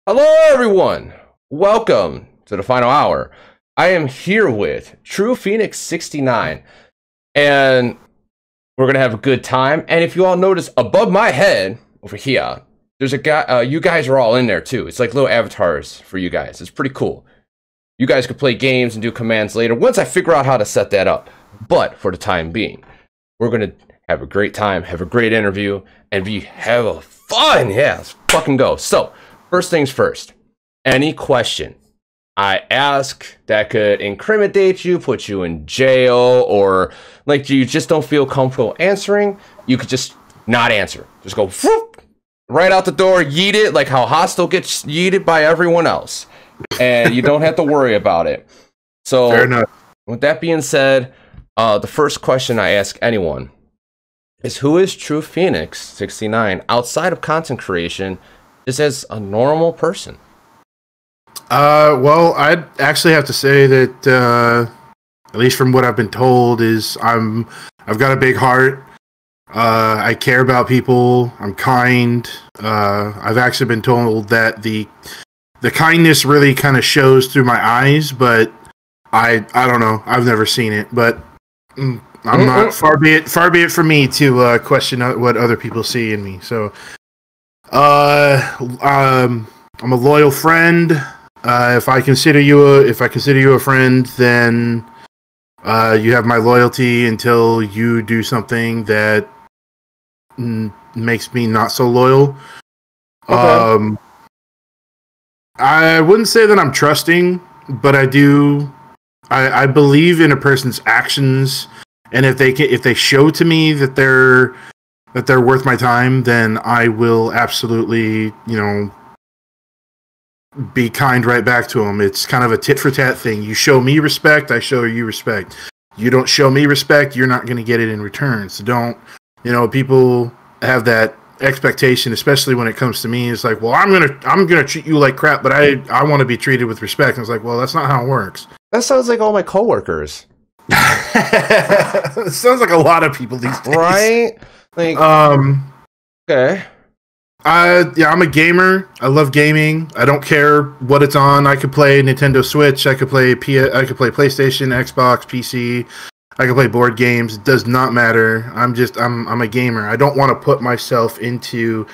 Hello, everyone. Welcome to the final hour. I am here with Truphoenix69, and we're gonna have a good time. And if you all notice, above my head over here, there's a guy. You guys are all in there too. It's like little avatars for you guys. It's pretty cool. You guys could play games and do commands later once I figure out how to set that up. But for the time being, we're gonna have a great time, have a great interview, and have a fun. Yeah, let's fucking go. So. First things first, any question I ask that could incriminate you, put you in jail, or like you just don't feel comfortable answering, you could just not answer. Just go whoop, right out the door, yeet it, like how Hostile gets yeeted by everyone else. And you don't have to worry about it. So, fair enough. With that being said, the first question I ask anyone is, who is Truphoenix69 outside of content creation? Just as a normal person. Well, I'd actually have to say that, at least from what I've been told, is I've got a big heart. I care about people. I'm kind. I've actually been told that the kindness really kind of shows through my eyes, but I don't know. I've never seen it, but I'm not. Far be it from me to question what other people see in me. So. I'm a loyal friend. If I consider you a friend, then you have my loyalty until you do something that makes me not so loyal. Okay. I wouldn't say that I'm trusting, but I do. I believe in a person's actions, and if they show to me that they're worth my time, then I will absolutely, be kind right back to them. It's kind of a tit for tat thing. You show me respect, I show you respect. You don't show me respect, you're not going to get it in return. So don't, people have that expectation, especially when it comes to me. It's like, well, I'm gonna treat you like crap, but I want to be treated with respect. And it's like, well, that's not how it works. That sounds like all my coworkers. It sounds like a lot of people these days, right? Like, okay. Yeah, I'm a gamer. I love gaming. I don't care what it's on. I could play Nintendo Switch. I could play PlayStation, Xbox, PC. I could play board games. It does not matter. I'm a gamer. I don't want to put myself into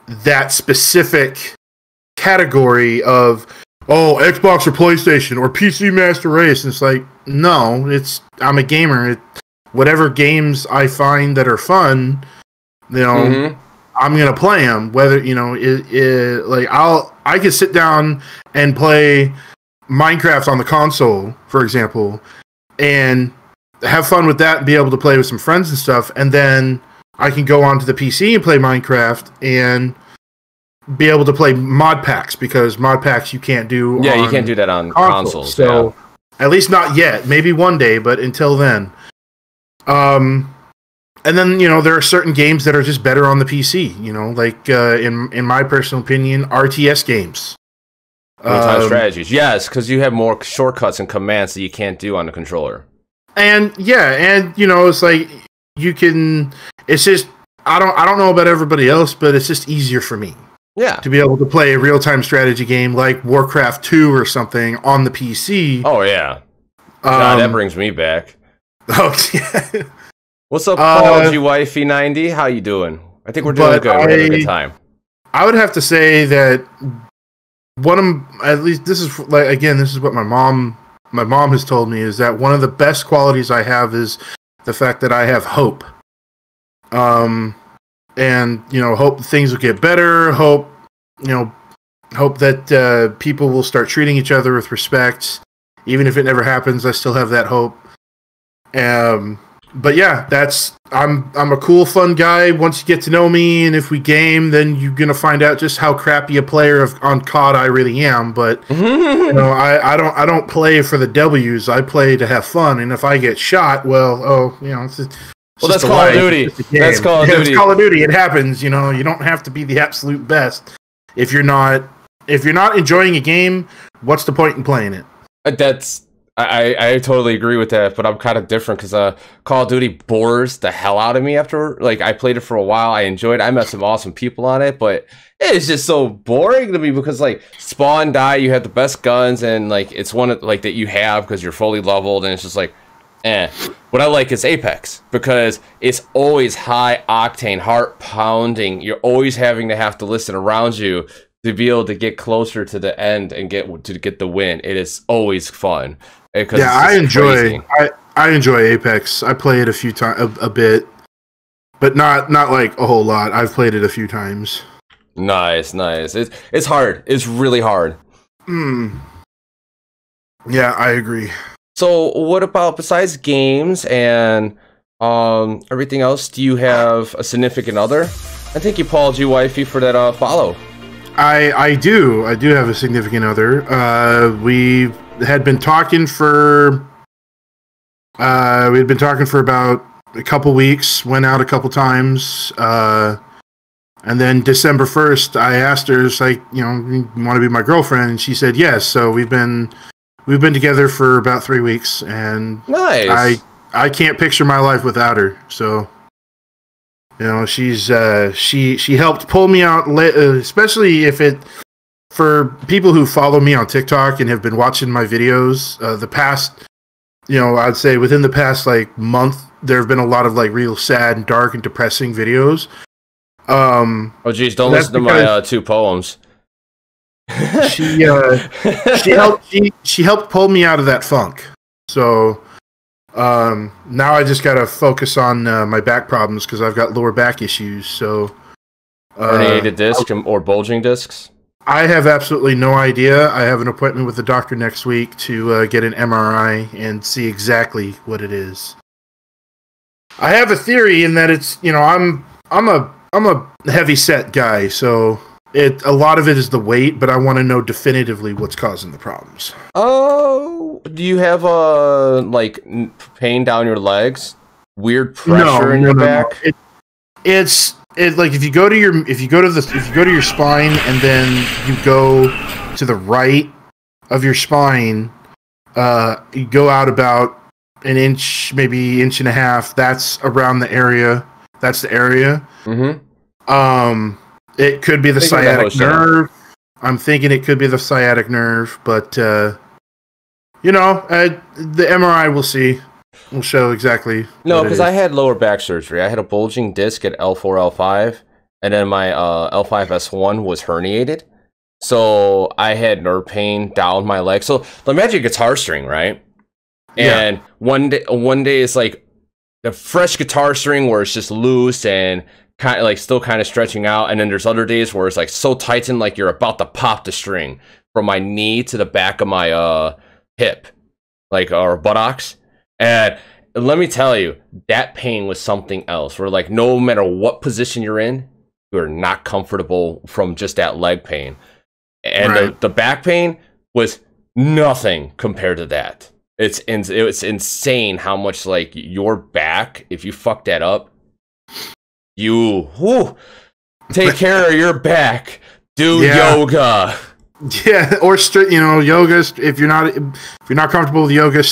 that specific category of, oh, Xbox or PlayStation or PC Master Race. And it's like, no, I'm a gamer. Whatever games I find that are fun, I'm gonna play them. Whether I could sit down and play Minecraft on the console, for example, and have fun with that, and be able to play with some friends and stuff, and then I can go onto the PC and play Minecraft and be able to play mod packs, because mod packs you can't do. Yeah, you can't do that on consoles. So at least not yet. Maybe one day, but until then. And then, there are certain games that are just better on the PC, like, in my personal opinion, RTS games. Real-time strategies. Yes, because you have more shortcuts and commands that you can't do on the controller. And, it's like, it's just, I don't know about everybody else, but it's just easier for me. Yeah. To be able to play a real-time strategy game like Warcraft 2 or something on the PC. Oh, yeah. God, that brings me back. Oh, yeah. What's up, Paul Wifey90? How you doing? I think we're doing good. We're having a good time. I would have to say that this is what my mom has told me, is that one of the best qualities I have is the fact that I have hope. And hope things will get better. Hope that people will start treating each other with respect. Even if it never happens, I still have that hope. But yeah, I'm a cool, fun guy. Once you get to know me, and if we game, then you're gonna find out just how crappy a player on COD I really am. But I don't play for the W's. I play to have fun. And if I get shot, that's Call of Duty. That's Call of Duty. It's Call of Duty. It happens. You don't have to be the absolute best. If you're not enjoying a game, what's the point in playing it? I totally agree with that, but I'm kind of different because Call of Duty bores the hell out of me after. Like, I played it for a while, I enjoyed it, I met some awesome people on it, but it's just so boring to me because, like, spawn, die, you have the best guns, and, like, it's one of, like, that you have because you're fully leveled, and it's just like, eh. What I like is Apex because it's always high octane, heart pounding. You're always having to have to listen around you to be able to get closer to the end and get the win. It is always fun. Yeah, I enjoy Apex. I play it a few times, a bit, but not like a whole lot. I've played it a few times. Nice. It's hard. It's really hard. Yeah, I agree. So, what about besides games and everything else? Do you have a significant other? I think you called you wifey for that follow. I do have a significant other. We had been talking for about a couple weeks, went out a couple times, and then December 1st I asked her, it's like, you want to be my girlfriend? And she said yes. So we've been together for about 3 weeks, and nice. I can't picture my life without her. So she's she helped pull me out, especially for people who follow me on TikTok and have been watching my videos. The past, I'd say within the past like month, there have been a lot of like real sad and dark and depressing videos. Oh geez, don't listen to my 2 poems. She helped pull me out of that funk. So now I just gotta focus on my back problems because I've got lower back issues. So herniated disc or bulging discs? I have absolutely no idea. I have an appointment with the doctor next week to get an MRI and see exactly what it is. I have a theory in that it's I'm a heavy set guy, so a lot of it is the weight, but I want to know definitively what's causing the problems. Oh, do you have like pain down your legs? Weird pressure in your back? No. It's like if you go to your spine and then you go to the right of your spine, you go out about an inch, maybe inch and a half. That's around the area. That's the area. Mm-hmm. It could be the sciatic nerve. I'm thinking it could be the sciatic nerve, but the MRI we'll see. Will show exactly. No, because I had lower back surgery. I had a bulging disc at L4, L5, and then my L5S1 was herniated. So I had nerve pain down my leg. So imagine a guitar string, right? And one day it's like the fresh guitar string where it's just loose and kind of like still kind of stretching out, and then there's other days where it's like so tightened like you're about to pop the string from my knee to the back of my hip, like or buttocks. And let me tell you, that pain was something else. Where like no matter what position you're in, you're not comfortable from just that leg pain. And the back pain was nothing compared to that. It's insane how much like your back, if you fuck that up, take care of your back. Do yoga. Yeah, or yoga. If you're not comfortable with yoga,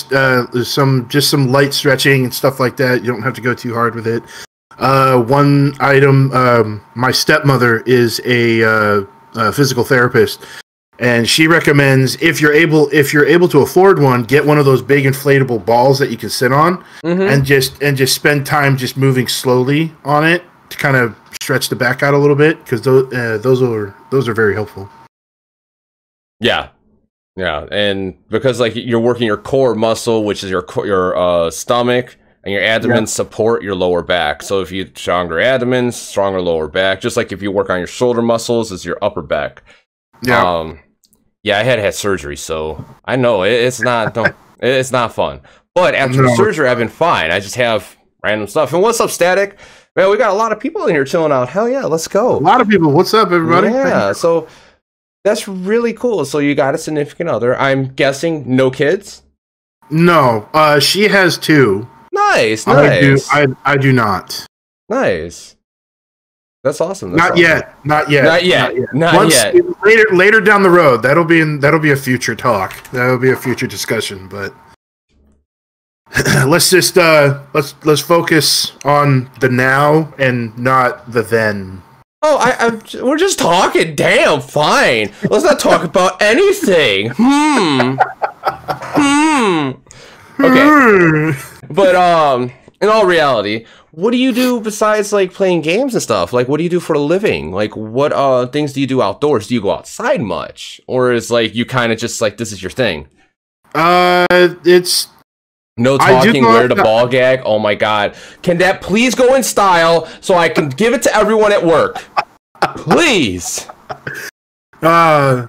there's some light stretching and stuff like that. You don't have to go too hard with it. One item. My stepmother is a physical therapist, and she recommends if you're able to afford one, get one of those big inflatable balls that you can sit on, and just spend time just moving slowly on it to kind of stretch the back out a little bit, because those are very helpful. Yeah, and because like you're working your core muscle, which is your stomach, and your abdomen support your lower back. So if you stronger abdomen, stronger lower back. Just like if you work on your shoulder muscles, is your upper back. Yeah, I had surgery, so I know it's not it's not fun. But after the surgery, I've been fine. I just have random stuff. And what's up, Static? Man, we got a lot of people in here chilling out. Hell yeah, let's go. A lot of people. What's up, everybody? Yeah, so. That's really cool. So you got a significant other. I'm guessing no kids? No. She has 2. Nice. I do not. Nice. That's awesome. Not yet. Later down the road. That'll be a future talk. That'll be a future discussion, but let's just let's focus on the now and not the then. Oh, we're just talking. Damn, fine. Let's not talk about anything. Okay. But in all reality, what do you do besides like playing games and stuff? Like, what do you do for a living? Like, what things do you do outdoors? Do you go outside much, or is like you kind of just like this is your thing? It's no talking. Where the ball gag? Oh my god! Can that please go in style so I can give it to everyone at work? Please. I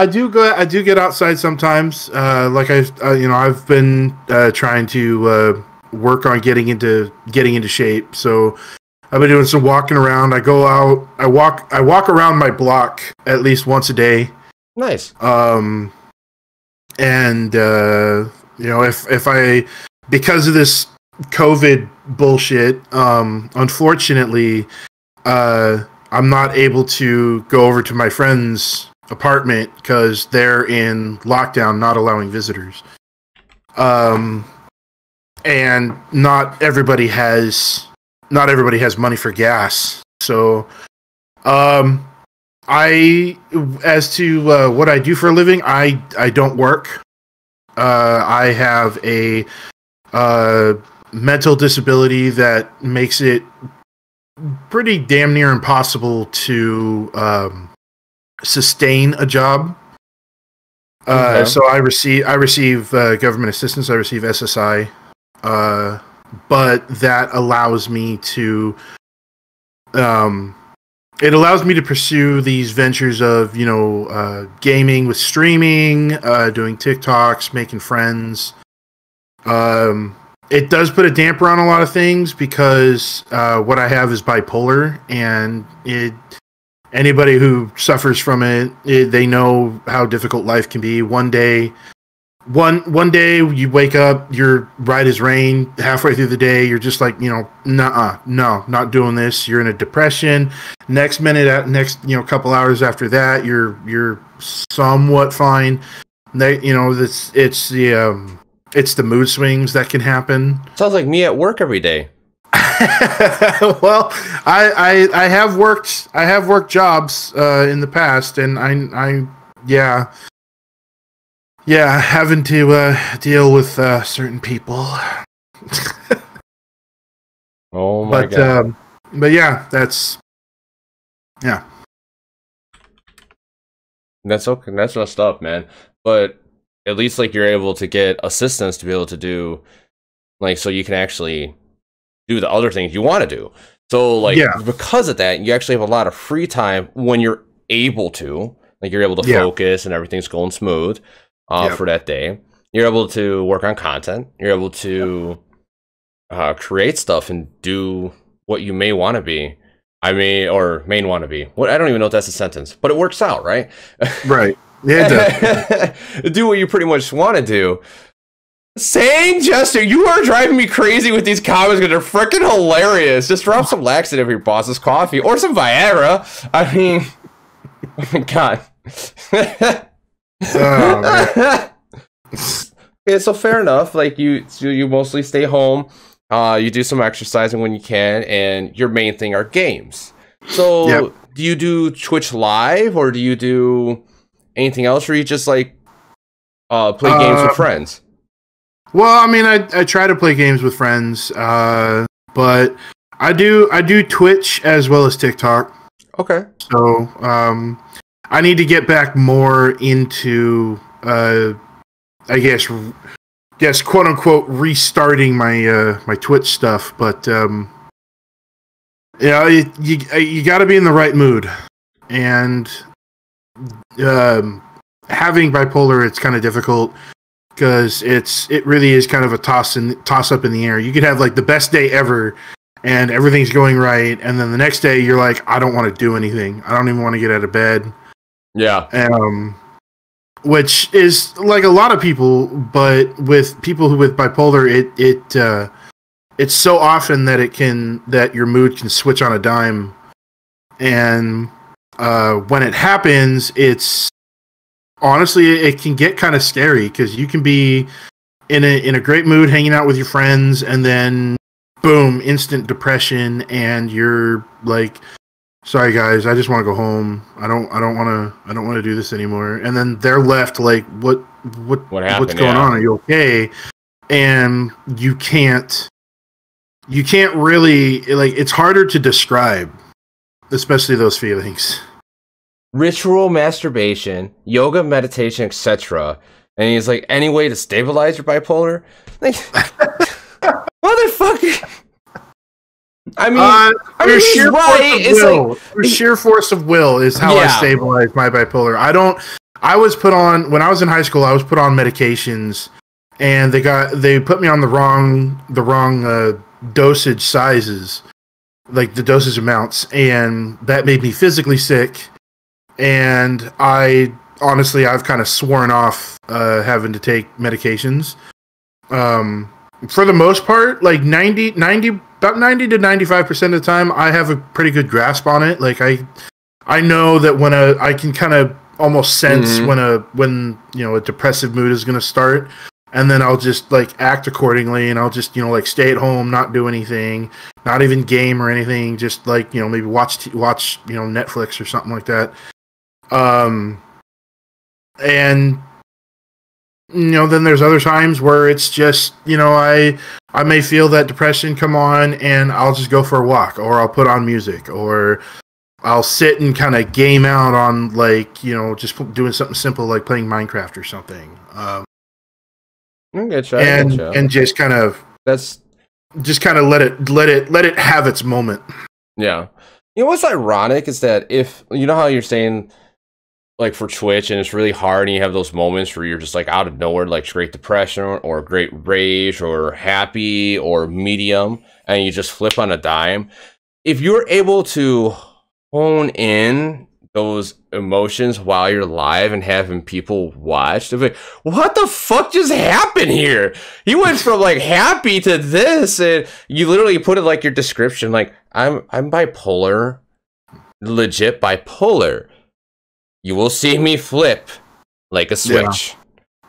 do get outside sometimes. Like I've been trying to work on getting into shape. So I've been doing some walking around. I go out. I walk around my block at least once a day. Nice. And if I, because of this COVID bullshit, unfortunately, I'm not able to go over to my friend's apartment because they're in lockdown, not allowing visitors. And not everybody has money for gas. So, as to what I do for a living, I don't work. I have a mental disability that makes it pretty damn near impossible to sustain a job. So I receive government assistance. I receive SSI, but that allows me to it allows me to pursue these ventures of gaming with streaming, doing TikToks, making friends. It does put a damper on a lot of things because what I have is bipolar, and anybody who suffers from it, they know how difficult life can be. One day you wake up, you're right as rain. Halfway through the day, you're just like, no, not doing this. You're in a depression. Next minute, couple hours after that, you're somewhat fine. It's the mood swings that can happen. Sounds like me at work every day. Well, I have worked jobs in the past, and having to deal with certain people. Oh my god! But yeah, that's okay. That's messed up, man. But at least like you're able to get assistance to be able to do like so you can actually do the other things you want to do. So like because of that, you actually have a lot of free time when you're able to. Like you're able to focus and everything's going smooth for that day. You're able to work on content. You're able to create stuff and do what you may want to be. Or may want to be. What I don't even know if that's a sentence, but it works out, right? Right. Yeah, it does. Do what you pretty much want to do. Saying Jester, you are driving me crazy with these comments because they're freaking hilarious. Just drop some laxative in your boss's coffee or some Viagra. I mean, oh my god. Oh, yeah, so fair enough. Like you mostly stay home. You do some exercising when you can, and your main thing are games. So do you do Twitch Live or do you do anything else, or you just like play games with friends? Well, I mean, I try to play games with friends, but I do Twitch as well as TikTok. Okay. So I need to get back more into I guess quote unquote restarting my my Twitch stuff, but you got to be in the right mood, and having bipolar, it's kind of difficult because it really is kind of a toss up in the air. You could have like the best day ever and everything's going right, and then the next day you're like, I don't want to do anything. I don't even want to get out of bed. Yeah. Which is like a lot of people, but with people who with bipolar, it's so often that your mood can switch on a dime, and when it happens, it's honestly it can get kind of scary because you can be in a great mood, hanging out with your friends, and then boom, instant depression, and you're like, sorry guys, I just want to go home. I don't want to do this anymore. And then they're left like, what's going on? Are you okay? And you can't really, like, it's harder to describe, especially those feelings. Ritual masturbation, yoga, meditation, etc. And he's like, any way to stabilize your bipolar? Like, motherfucker. I mean, he's right. It's like sheer force of will is how I stabilize my bipolar. I was put on, when I was in high school, I was put on medications, and they put me on the wrong dosage sizes, like the dosage amounts, and that made me physically sick. And I've kind of sworn off having to take medications. For the most part, like about 90 to 95% of the time, I have a pretty good grasp on it. Like I know that when I can kind of almost sense when a depressive mood is going to start, and then I'll just like act accordingly, and I'll just like stay at home, not do anything, not even game or anything, just like maybe watch Netflix or something like that. And then there's other times where it's just, I may feel that depression come on, and I'll just go for a walk, or I'll put on music, or I'll sit and kind of game out on, like, just doing something simple like playing Minecraft or something. And just kind of let it have its moment. Yeah. What's ironic is that if how you're saying, like, for Twitch, and it's really hard, and you have those moments where you're just like out of nowhere, like great depression or great rage or happy or medium, and you just flip on a dime. If you're able to hone in those emotions while you're live and having people watch, they're like, what the fuck just happened here? You went from like happy to this, and you literally put it like your description, like, I'm bipolar, legit bipolar. You will see me flip like a switch.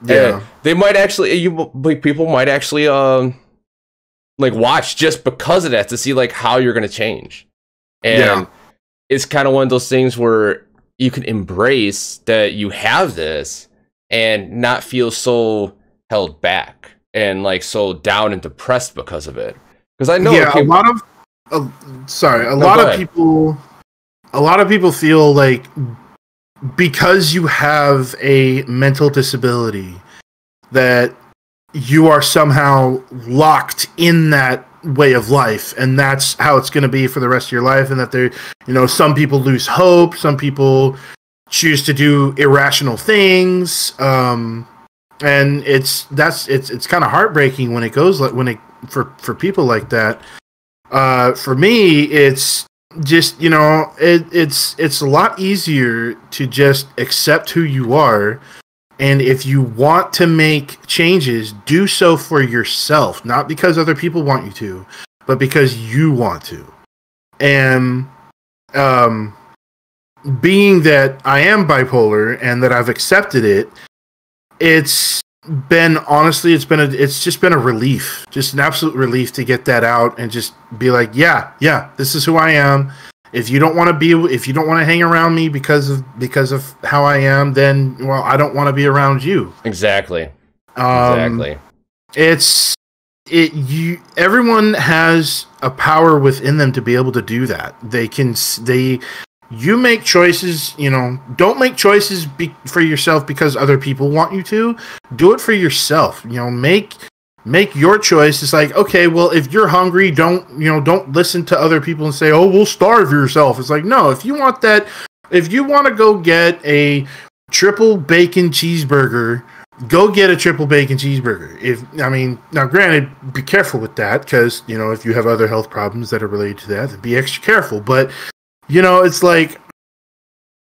Yeah. They might actually, people might actually like watch just because of that, to see like how you're gonna change. And it's kind of one of those things where you can embrace that you have this and not feel so held back and like so down and depressed because of it. Because I know a lot of people feel like, because you have a mental disability, that you are somehow locked in that way of life, and that's how it's going to be for the rest of your life, and that some people lose hope, some people choose to do irrational things, and it's kind of heartbreaking when it goes for people like that. For me, it's just it's a lot easier to just accept who you are, and if you want to make changes, do so for yourself, not because other people want you to, but because you want to. And being that I am bipolar and that I've accepted it, it's just been a relief, just an absolute relief to get that out and just be like, yeah, this is who I am. If you don't want to hang around me because of how I am, then, well, I don't want to be around you. Exactly. Everyone has a power within them to be able to do that. You make choices, don't make choices for yourself because other people want you to. Do it for yourself. Make your choice. It's like, okay, well, if you're hungry, don't listen to other people and say, oh, we'll starve yourself. It's like, no, if you want to go get a triple bacon cheeseburger, go get a triple bacon cheeseburger. Now granted, be careful with that, because, if you have other health problems that are related to that, then be extra careful. But, it's like,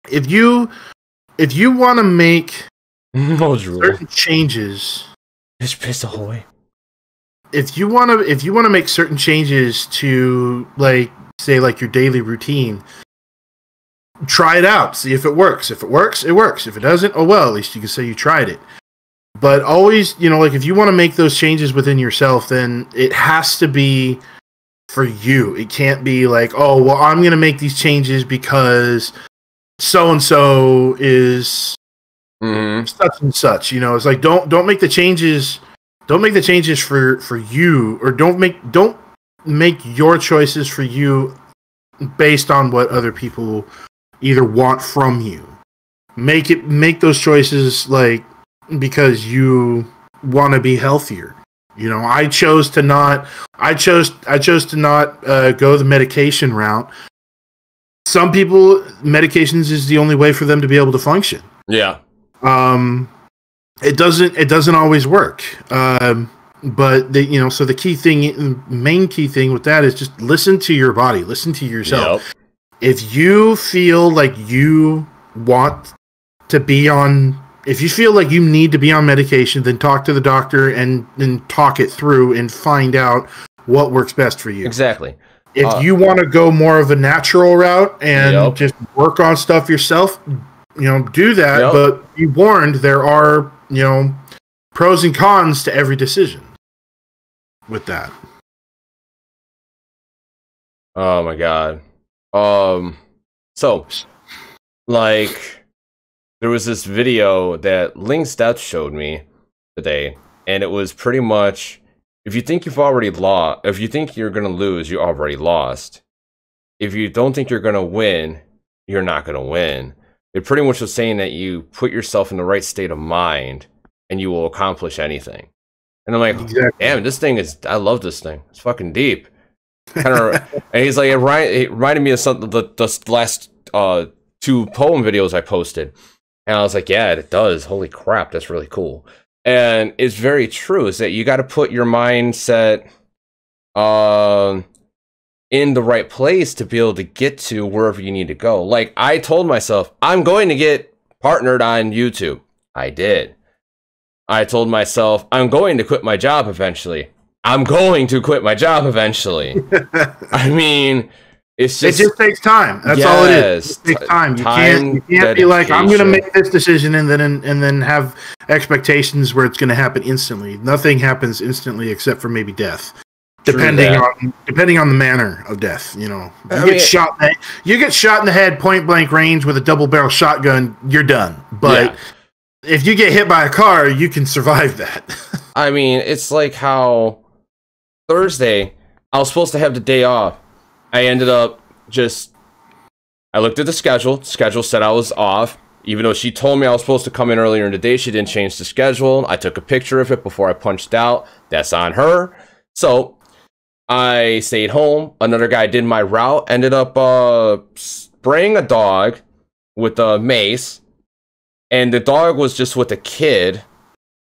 if you want to make certain changes, just piss the whole way. If you want to make certain changes to, like, say, like, your daily routine, try it out. See if it works. If it works, it works. If it doesn't, oh well, at least you can say you tried it. But always, you know, like if you want to make those changes within yourself, then it has to be for you. It can't be like, oh, well, I'm going to make these changes because so and so is such and such. You know, it's like don't make the changes. Don't make the changes for you, or don't make your choices for you based on what other people either want from you. Make those choices like because you want to be healthier. You know, I chose to not go the medication route. Some people, medications is the only way for them to be able to function. Yeah. It doesn't always work. But so the main key thing with that is just listen to your body, listen to yourself. Yep. If you feel like you want to be on, if you feel like you need to be on medication, then talk to the doctor and talk it through and find out what works best for you. Exactly. If you want to go more of a natural route and just work on stuff yourself, do that. Yep. But be warned, there are, pros and cons to every decision with that. Oh my God. So, like, there was this video that Link's Death showed me today, and it was pretty much, if you think you've already lost, if you think you're going to lose, you already lost. If you don't think you're going to win, you're not going to win. It pretty much was saying that you put yourself in the right state of mind, and you will accomplish anything. And I'm like, damn, this thing is, I love this thing. It's fucking deep. And he's like, it reminded me of something, the last 2 poem videos I posted. And I was like, yeah, it does. Holy crap, that's really cool. And it's very true, is that you got to put your mindset in the right place to be able to get to wherever you need to go. Like, I told myself, I'm going to get partnered on YouTube. I did. I told myself, I'm going to quit my job eventually. I'm going to quit my job eventually. I mean, it just takes time. That's all it is. It takes time. You can't be like, I'm going to make this decision and then have expectations where it's going to happen instantly. Nothing happens instantly except for maybe death, depending on the manner of death. You get shot in the head, point blank range with a double barrel shotgun, you're done. But if you get hit by a car, you can survive that. I mean, it's like how Thursday I was supposed to have the day off. I ended up I looked at the schedule. The schedule said I was off. Even though she told me I was supposed to come in earlier in the day, she didn't change the schedule. I took a picture of it before I punched out. That's on her. So I stayed home. Another guy did my route. Ended up spraying a dog with a mace. And the dog was just with a kid.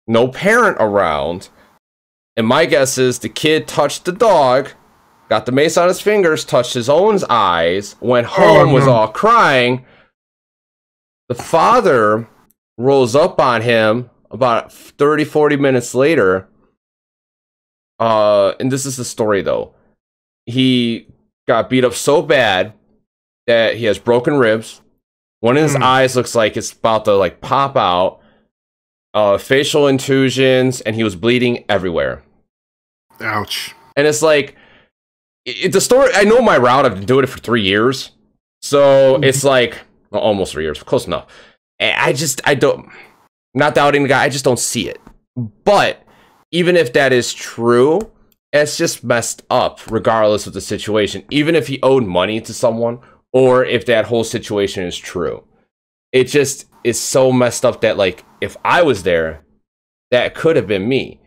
No parent around. And my guess is the kid touched the dog. Got the mace on his fingers, touched his own eyes, went home, was all crying. The father rolls up on him about 30, 40 minutes later. And this is the story, though. He got beat up so bad that he has broken ribs. One of his eyes looks like it's about to, pop out. Facial contusions, and he was bleeding everywhere. Ouch. And it's like, it's a story. I know my route. I've been doing it for 3 years. So it's like, well, almost 3 years. Close enough. I don't, not doubting the guy. I just don't see it. But even if that is true, it's just messed up regardless of the situation. Even if he owed money to someone or if that whole situation is true. It just is so messed up that, if I was there, that could have been me.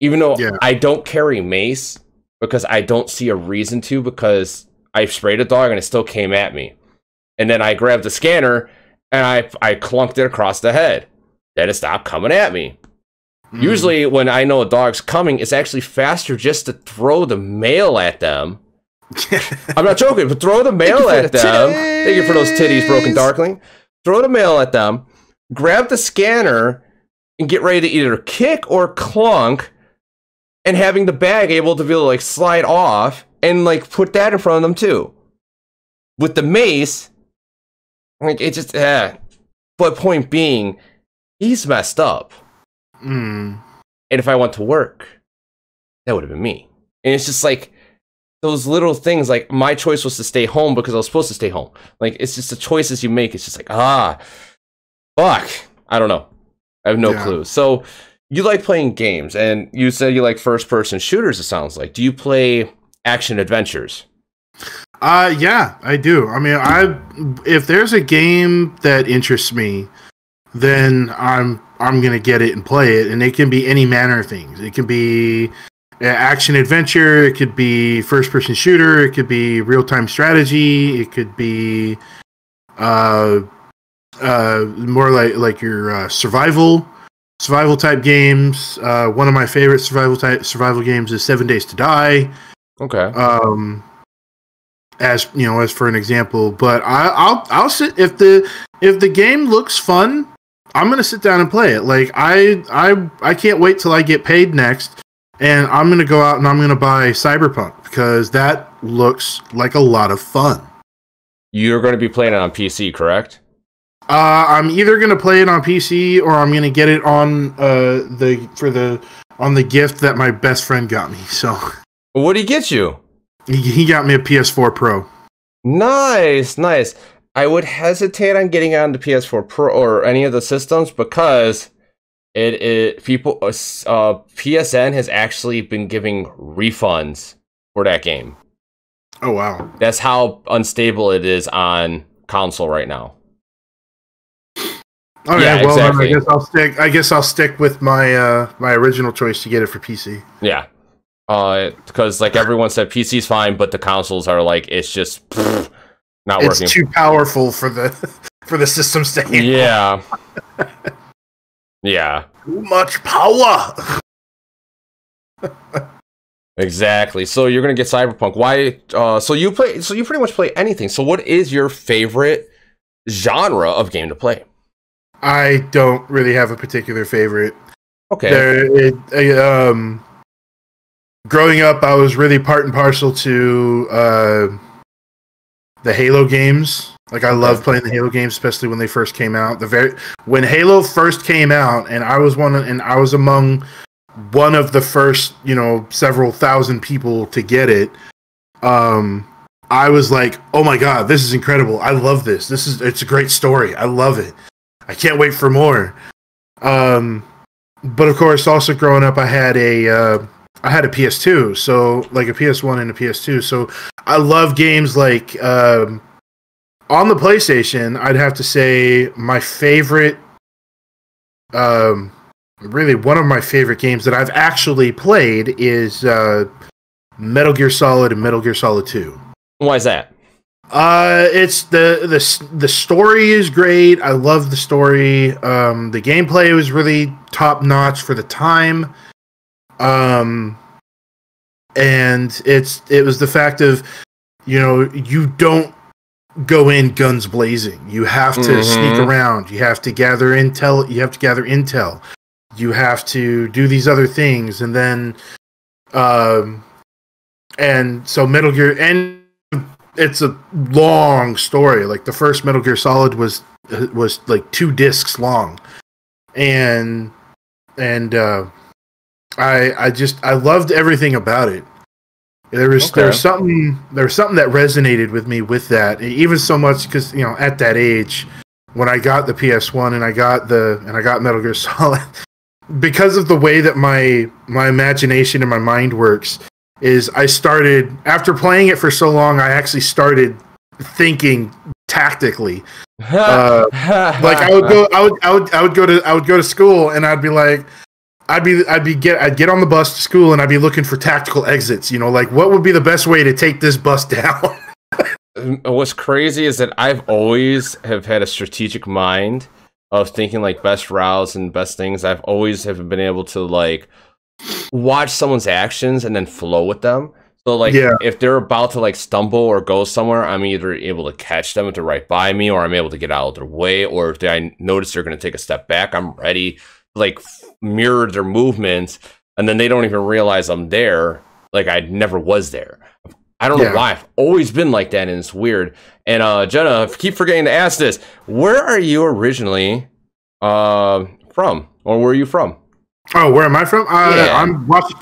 Even though I don't carry mace, because I don't see a reason to, because I sprayed a dog and it still came at me. And then I grabbed the scanner and I clunked it across the head. Then it stopped coming at me. Usually when I know a dog's coming, it's actually faster just to throw the mail at them. I'm not joking, but throw the mail at them. Thank you for those titties, Broken Darkling. Throw the mail at them, grab the scanner, and get ready to either kick or clunk, and having the bag able to be able to slide off and put that in front of them too. With the mace, it just but point being, he's messed up. Mm. And if I went to work, that would have been me. And it's just like those little things, like my choice was to stay home because I was supposed to stay home. Like, it's just the choices you make. It's just like, fuck. I don't know. I have no clue. So you like playing games, and you said you like first-person shooters, it sounds like. Do you play action adventures? Yeah, I do. I mean, if there's a game that interests me, then I'm gonna get it and play it, and it can be any manner of things. It can be action adventure, it could be first-person shooter, it could be real-time strategy, it could be more like your survival type games. One of my favorite survival games is 7 Days to Die. Okay. As you know, as for an example, but I'll sit if the game looks fun, I'm gonna sit down and play it. Like I can't wait till I get paid next, and I'm gonna go out and I'm gonna buy Cyberpunk because that looks like a lot of fun. You're going to be playing it on PC, correct? I'm either gonna play it on PC or I'm gonna get it on the gift that my best friend got me. So, What did he get you? He got me a PS4 Pro. Nice. I would hesitate on getting on the PS4 Pro or any of the systems because PSN has actually been giving refunds for that game. Oh wow. That's how unstable it is on console right now. Oh yeah, well exactly. I guess I'll stick with my my original choice to get it for PC. Yeah. Because like everyone said, PC's fine, but the consoles are like it's just not working. It's too powerful for the system to handle. Yeah, yeah. Too much power. Exactly. So you're gonna get Cyberpunk. Why? So you pretty much play anything. So what is your favorite genre of game to play? I don't really have a particular favorite. Okay. Growing up, I was really part and parcel to the Halo games. Like I love playing the Halo games, especially when they first came out. When Halo first came out, and I was among one of the first, several thousand people to get it. I was like, oh my god, this is incredible! I love this. It's a great story. I love it. I can't wait for more. But of course, also growing up, I had a PS2, so like a PS1 and a PS2. So I love games like on the PlayStation. I'd have to say my favorite, really one of my favorite games that I've actually played is Metal Gear Solid and Metal Gear Solid 2. Why is that? It's the story is great. I love the story. The gameplay was really top notch for the time. And it was the fact of, you don't go in guns blazing. You have to sneak around. You have to gather intel. You have to do these other things, and then, and so Metal Gear, and it's a long story. Like the first Metal Gear Solid was like 2 discs long, and I loved everything about it. There was something that resonated with me with that, even so much because at that age when I got the PS1 and I got Metal Gear Solid, because of the way that my imagination and my mind works, is I started, after playing it for so long, I actually started thinking tactically. Like I would go to school and I'd be like, I'd get on the bus to school and I'd be looking for tactical exits. Like what would be the best way to take this bus down? What's crazy is that I've always have had a strategic mind of thinking like best routes and best things. I've always have been able to like watch someone's actions and then flow with them. So like if they're about to like stumble or go somewhere, I'm either able to catch them if they're right by me, or I'm able to get out of their way, or if I notice they're going to take a step back, I'm ready to like mirror their movements, and then they don't even realize I'm there. Like I never was there. I don't know why. I've always been like that, and it's weird. And Jenna, I keep forgetting to ask this. Where are you originally from? Or where are you from? Oh, where am I from? Yeah.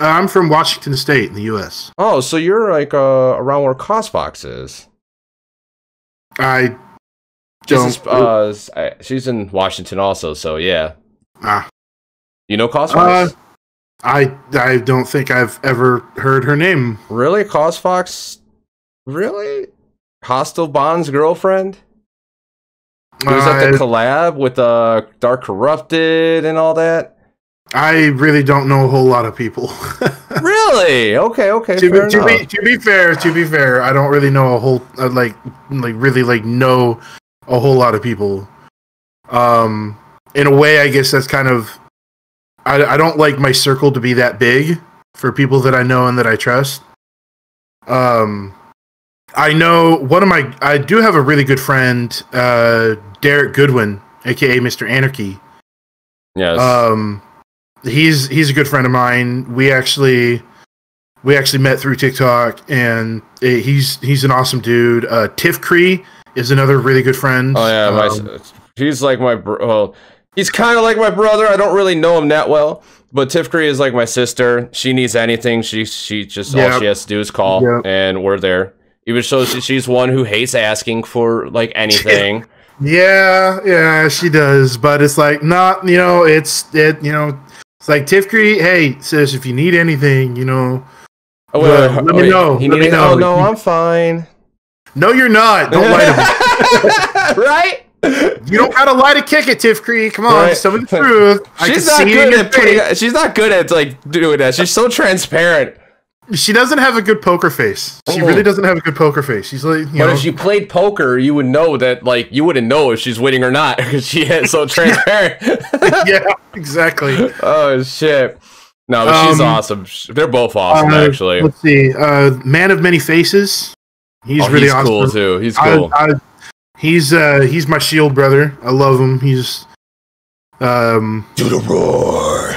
I'm from Washington State in the U.S. Oh, so you're like around where COSFox is. I don't. She's in Washington also, so yeah. Ah. You know COSFox? I don't think I've ever heard her name. Really? COSFox? Really? Hostile Bond's girlfriend? Who was at the collab with Dark Corrupted and all that? I really don't know a whole lot of people. Really? Okay. To be fair, I don't really know a whole know a whole lot of people. In a way, I guess that's kind of. I don't like my circle to be that big for people that I know and that I trust. I know I do have a really good friend, Derek Goodwin, aka Mr. Anarchy. Yes. He's a good friend of mine. We actually met through TikTok, and he's an awesome dude. Tiff Cree is another really good friend. Oh yeah, he's like my well, he's kind of like my brother. I don't really know him that well, but Tiff Cree is like my sister. She needs anything, she just all she has to do is call, and we're there. Even so, she's one who hates asking for like anything. Yeah, she does. But it's like not, it's like Tiff Cree. Hey, sis, if you need anything, let me know. Let me know. Oh no, I'm fine. No, you're not. Don't lie to me. Right? You don't gotta lie to kick it, Tiff Cree. Come on, just tell me the truth. She's not good at like doing that. She's so transparent. She doesn't have a good poker face. She really doesn't have a good poker face. She's like, but if she played poker, you would know that, like, you wouldn't know if she's winning or not because she is so transparent. Yeah, exactly. Oh shit! No, but she's awesome. They're both awesome, actually. Let's see. Man of Many Faces. He's really awesome. Cool too. He's cool. He's my shield brother. I love him. He's do the roar.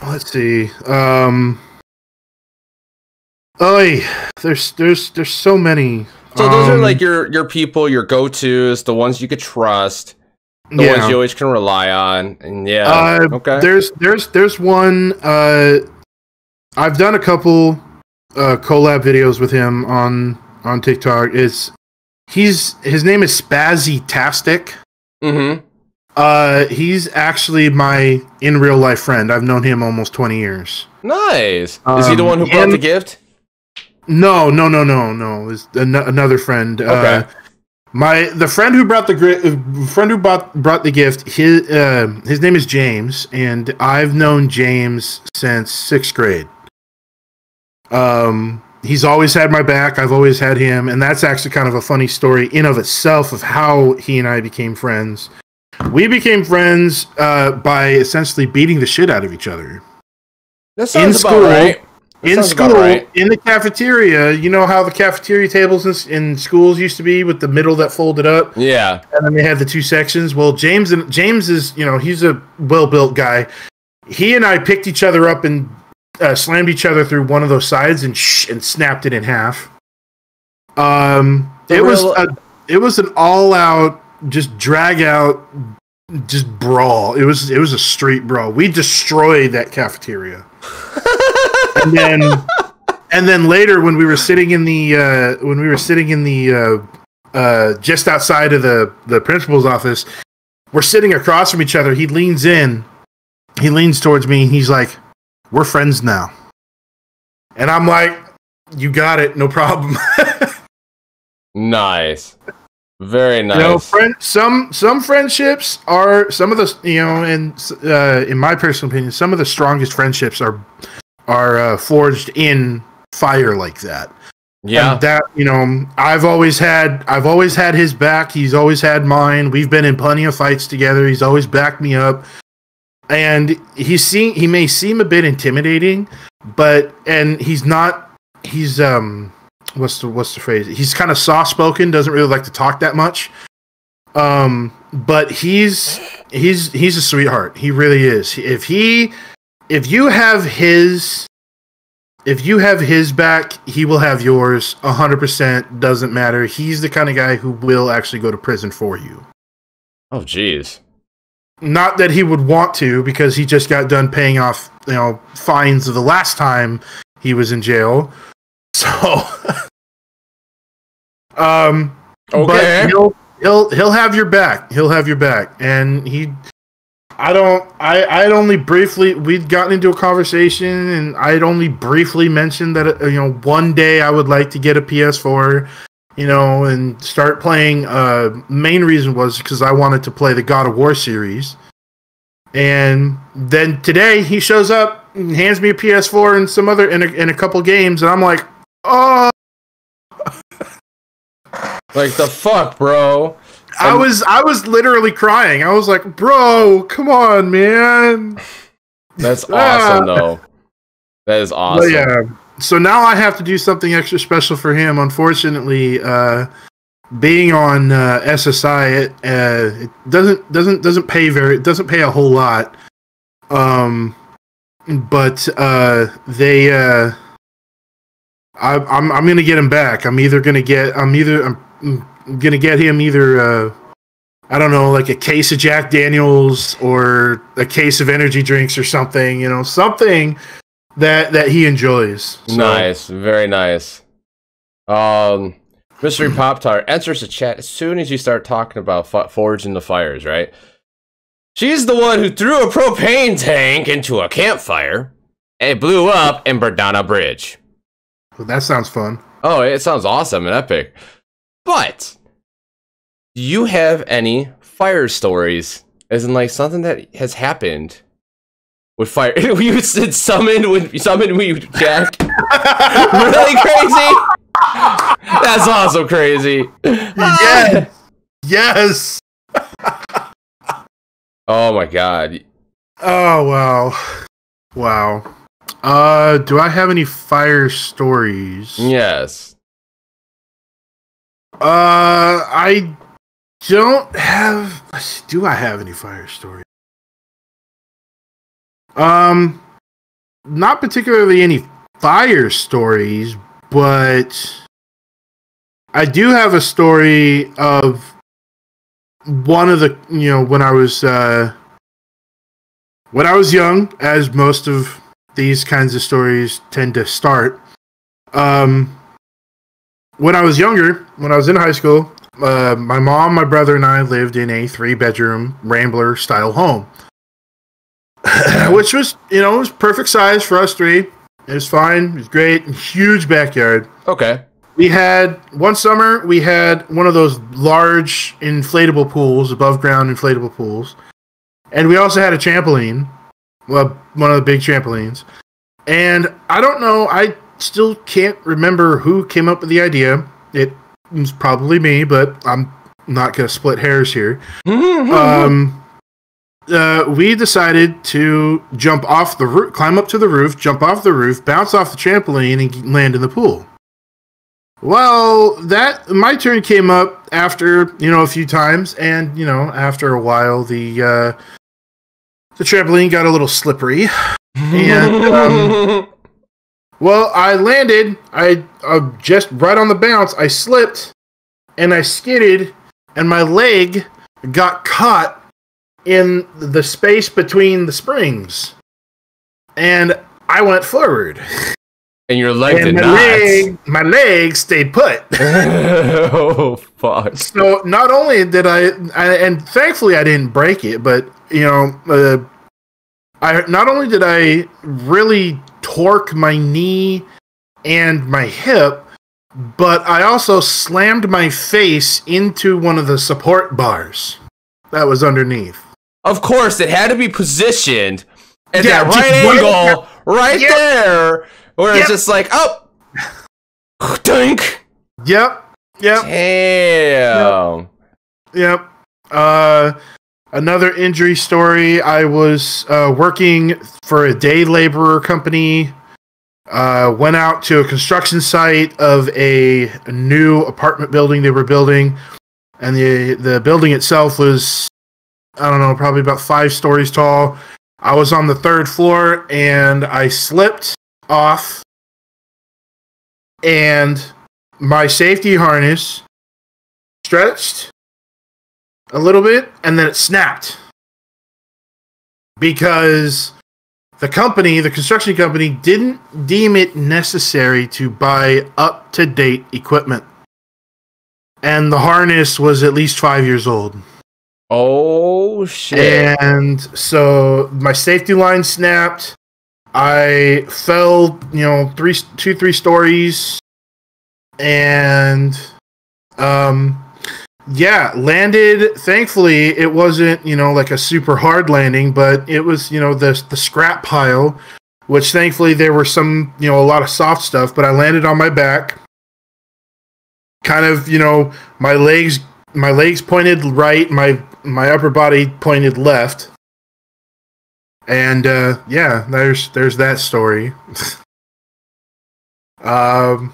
Let's see. There's so many. So those are like your people, your go-tos, the ones you could trust, the ones you always can rely on, and okay. There's one. I've done a couple collab videos with him on TikTok. His name is Spazzy-tastic. Mm-hmm. He's actually my in real life friend. I've known him almost 20 years. Nice. Is he the one who brought the gift? No. It's another friend. Okay. The friend who brought brought the gift. His name is James, and I've known James since 6th grade. He's always had my back. I've always had him, and that's actually kind of a funny story in of itself of how he and I became friends. We became friends by essentially beating the shit out of each other. That sounds about right. In school, in the cafeteria, you know how the cafeteria tables in schools used to be with the middle that folded up? Yeah. And then they had the two sections. Well, James is, he's a well-built guy. He and I picked each other up and slammed each other through one of those sides and snapped it in half. It was an all-out, just drag-out, just brawl. It was a street brawl. We destroyed that cafeteria. And then later, when we were sitting in the just outside of the principal's office, we're sitting across from each other. He leans towards me. He's like, "We're friends now," and I'm like, "You got it, no problem." Nice, very nice. Some friendships are some of the and in my personal opinion, some of the strongest friendships are forged in fire like that. Yeah. And that, I've always had his back. He's always had mine. We've been in plenty of fights together. He's always backed me up. And he may seem a bit intimidating, and he's not, what's the phrase? He's kind of soft spoken, doesn't really like to talk that much. But he's a sweetheart. He really is. If you have his back, he will have yours 100%. Doesn't matter. He's the kind of guy who will actually go to prison for you. Oh, jeez. Not that he would want to, because he just got done paying off, fines of the last time he was in jail. So, okay, but he'll have your back. He'll have your back, and I'd only briefly, we'd gotten into a conversation, and I'd only briefly mentioned that one day I would like to get a PS4. And start playing. Main reason was because I wanted to play the God of War series. And then today he shows up and hands me a PS4 and some other in a couple games, and I'm like, oh, like the fuck, bro. I was literally crying. I was like, bro, come on, man. That's awesome, though. That is awesome. But yeah. So now I have to do something extra special for him. Unfortunately, being on SSI, it doesn't pay it doesn't pay a whole lot. But I'm gonna get him back. I'm gonna get him either I don't know, like a case of Jack Daniels or a case of energy drinks or something. Something that he enjoys. So. Nice, very nice. Mystery Pop Tart enters the chat as soon as you start talking about forging the fires, right? She's the one who threw a propane tank into a campfire. It blew up and burned down a bridge. Well, that sounds fun. Oh, it sounds awesome and epic. But do you have any fire stories? As in, like, something that has happened with fire? You said summoned with Jack. Really crazy? That's also crazy. Yes. Yes. Oh my god. Oh wow. Do I have any fire stories? Yes. I don't have. Do I have any fire stories? Not particularly any fire stories, but I do have a story of one of the, when I was young, as most of these kinds of stories tend to start. When I was younger, when I was in high school, my mom, my brother, and I lived in a 3-bedroom Rambler style home. Which was, it was perfect size for us three. It was fine. It was great. Huge backyard. Okay. One summer, we had one of those large inflatable pools, above ground inflatable pools. And we also had a trampoline. Well, one of the big trampolines. And I don't know, I still can't remember who came up with the idea. It was probably me, but I'm not going to split hairs here. We decided to jump off the roof, climb up to the roof, jump off the roof, bounce off the trampoline, and land in the pool. Well, my turn came up after, a few times, and, after a while, the trampoline got a little slippery. And, well, I landed, just right on the bounce, I slipped, and I skidded, and my leg got caught in the space between the springs, and I went forward. And your leg did not. My leg stayed put. Oh fuck! So not only did I, and thankfully I didn't break it, but not only did I really torque my knee and my hip, but I also slammed my face into one of the support bars that was underneath. Of course, it had to be positioned at that right angle, right there, where it's just like, oh, dink. Yep. Damn. Yep. Another injury story. I was working for a day laborer company. Went out to a construction site of a new apartment building they were building, and the building itself was, I don't know, probably about 5 stories tall. I was on the 3rd floor, and I slipped off, and my safety harness stretched a little bit, and then it snapped. because the construction company, didn't deem it necessary to buy up-to-date equipment. And the harness was at least 5 years old. Oh, shit. And so my safety line snapped. I fell, 3 stories. And, landed. Thankfully, it wasn't, like a super hard landing, but it was, the scrap pile, which thankfully there were some, a lot of soft stuff, but I landed on my back. Kind of, my legs pointed right, my upper body pointed left. And there's that story. And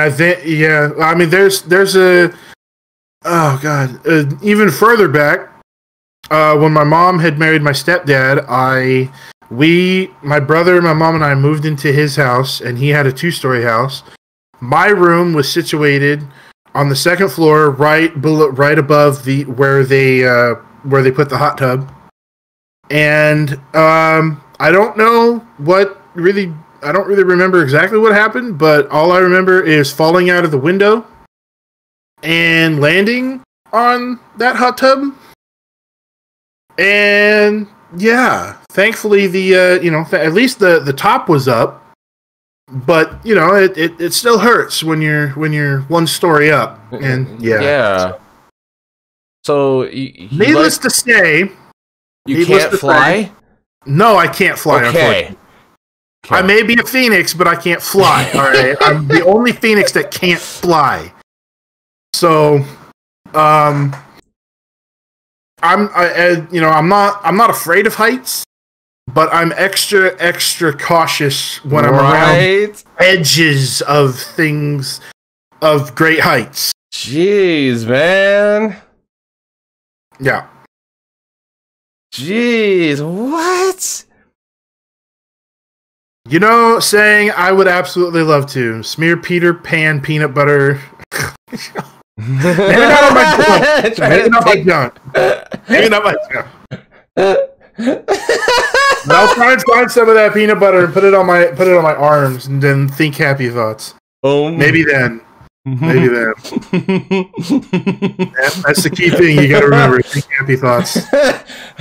I think there's a even further back, when my mom had married my stepdad, my brother, my mom, and I moved into his house, and he had a 2-story house. My room was situated on the second floor, right above where they put the hot tub. And I don't really remember exactly what happened, but all I remember is falling out of the window and landing on that hot tub. And thankfully at least the top was up. But it still hurts when you're 1 story up, and So needless to say, you can't fly. No, I can't fly. Okay. I may be a phoenix, but I can't fly. All right, I'm the only phoenix that can't fly. So, I'm not afraid of heights. But I'm extra cautious when I'm around edges of things of great heights. Jeez, man. Yeah. Jeez, what? Saying I would absolutely love to smear Peter Pan peanut butter. Maybe not on my junk. Maybe not my junk. Maybe not my junk. But I'll try and find some of that peanut butter and put it on my arms, and then think happy thoughts. Maybe then. That's the key thing you got to remember. Think happy thoughts.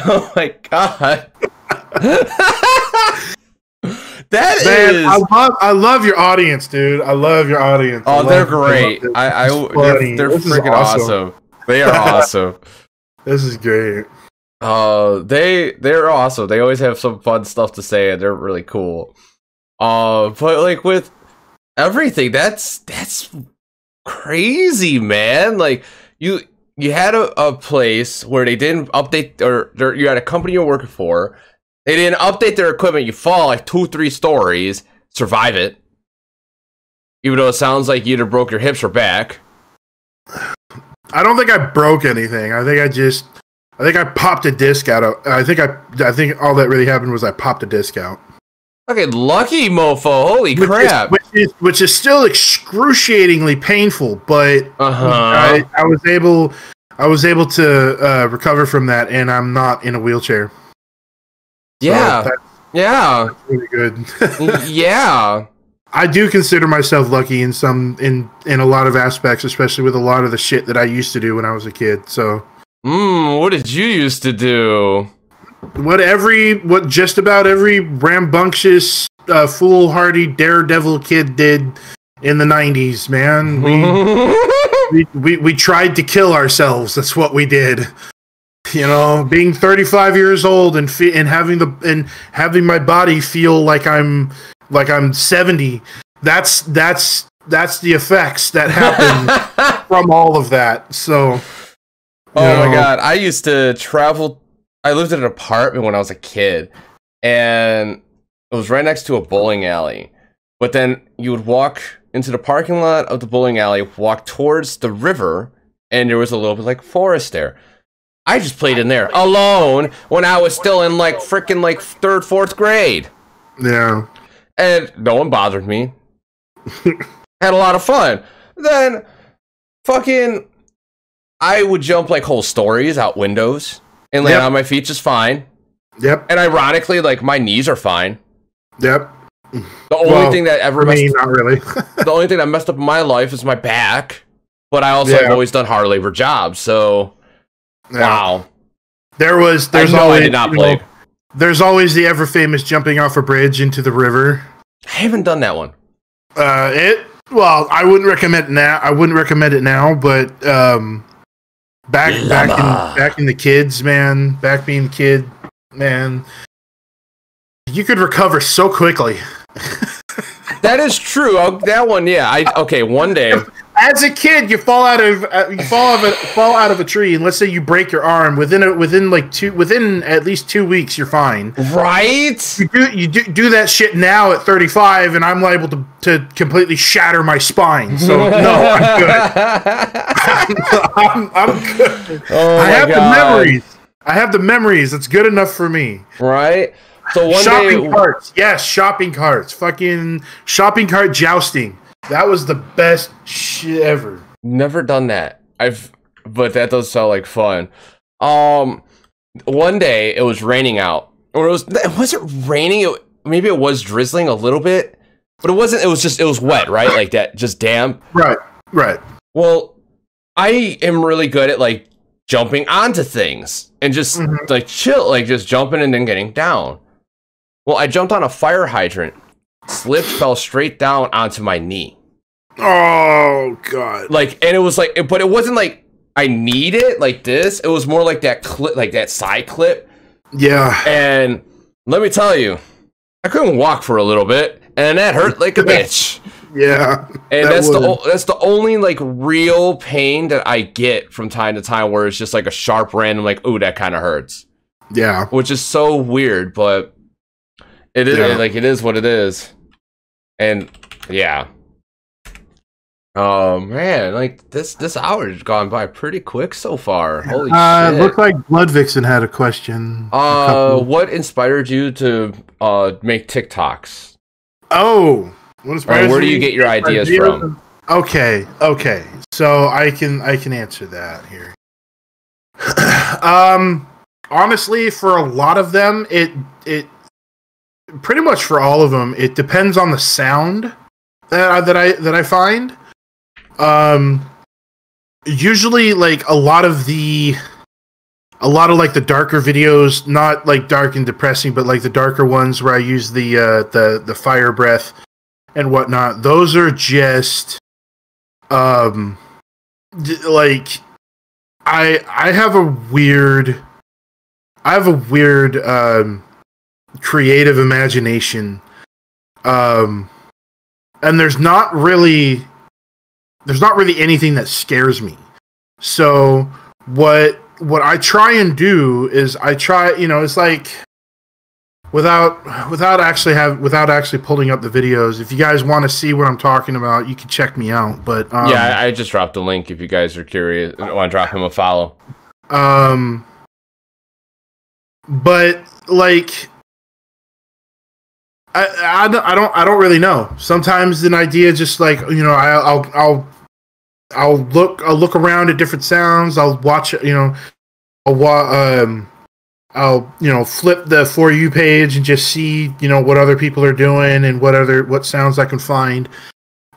Oh my god. I love your audience, dude. I love your audience. Oh, they're great. They're freaking awesome. They are awesome. This is great. They're awesome. They always have some fun stuff to say, and they're really cool. But like with everything, that's crazy, man. Like you had a place where they didn't update, or you had a company you're working for. They didn't update their equipment. You fall like 2-3 stories, survive it. Even though it sounds like you either broke your hips or back. I don't think I broke anything. I think I popped a disc out of. I think all that really happened was I popped a disc out. Okay, lucky mofo! Holy crap! Which is still excruciatingly painful, but I was able to recover from that, and I'm not in a wheelchair. Yeah, so that's really good. Yeah, I do consider myself lucky in a lot of aspects, especially with a lot of the shit that I used to do when I was a kid. So. What did you used to do? What just about every rambunctious, foolhardy daredevil kid did in the 90s, man. We tried to kill ourselves. That's what we did. Being 35 years old and having my body feel like I'm 70. That's the effects that happen from all of that. So. Oh my god, I used to travel. I lived in an apartment when I was a kid, and it was right next to a bowling alley. But then you would walk into the parking lot of the bowling alley, walk towards the river, and there was a little bit like forest there. I just played in there alone when I was still in like freaking like 3rd, 4th grade. Yeah. And no one bothered me. Had a lot of fun. Then fucking I would jump like whole stories out windows. and land on my feet just fine. Yep. And ironically, like, my knees are fine. Yep. The only thing that ever not really. the only thing that messed up in my life is my back. But I also have always done hard labor jobs, so wow. There's I know always, I did not play. There's always the ever famous jumping off a bridge into the river. I haven't done that one. Well, I wouldn't recommend it now, but back in the kids, man, back being a kid, man, you could recover so quickly. That is true. That one, yeah. One day. As a kid, you fall out of a tree, and let's say you break your arm within at least 2 weeks, you're fine. Right? You do that shit now at 35, and I'm liable to completely shatter my spine. So no, I'm good. I'm good. Oh I have God. the memories. I have the memories. That's good enough for me. Right? So shopping carts. Yes, shopping carts. Fucking shopping cart jousting. That was the best shit ever. Never done that. But that does sound like fun. One day it was raining out. Or was it raining? Maybe it was drizzling a little bit, but it wasn't. It was wet, right? Like that, just damp. Right. Well, I am really good at like jumping onto things and just like chill, like just jumping and then getting down. Well, I jumped on a fire hydrant, slipped, fell straight down onto my knee. Oh God! Like, and it was like, but it wasn't like I need it like this. It was more like that clip, like that side clip. Yeah. And let me tell you, I couldn't walk for a little bit, and that hurt like a bitch. Yeah. And that's the only like real pain that I get from time to time, where it's just like a sharp random, like, ooh, that kind of hurts. Yeah. Which is so weird, but it is like it is what it is. And yeah. Oh man, like this hour has gone by pretty quick so far. Holy shit. Looked like Blood Vixen had a question. What inspired you to make TikToks? Oh, what inspired where do you get your ideas from? Okay. So I can answer that here. Honestly, for a lot of them, it pretty much for all of them, it depends on the sound that I find. Usually like a lot of like the darker videos, not like dark and depressing, but like the darker ones where I use the fire breath and whatnot. Those are just like I have a weird creative imagination, and there's not really anything that scares me. So what I try and do is it's like without actually pulling up the videos. If you guys want to see what I'm talking about, you can check me out. But yeah, I just dropped the link if you guys are curious and want to drop him a follow. But like I don't really know. Sometimes an idea just like, I'll look around at different sounds. I'll watch, I'll flip the For You page and just see, what other people are doing and what sounds I can find.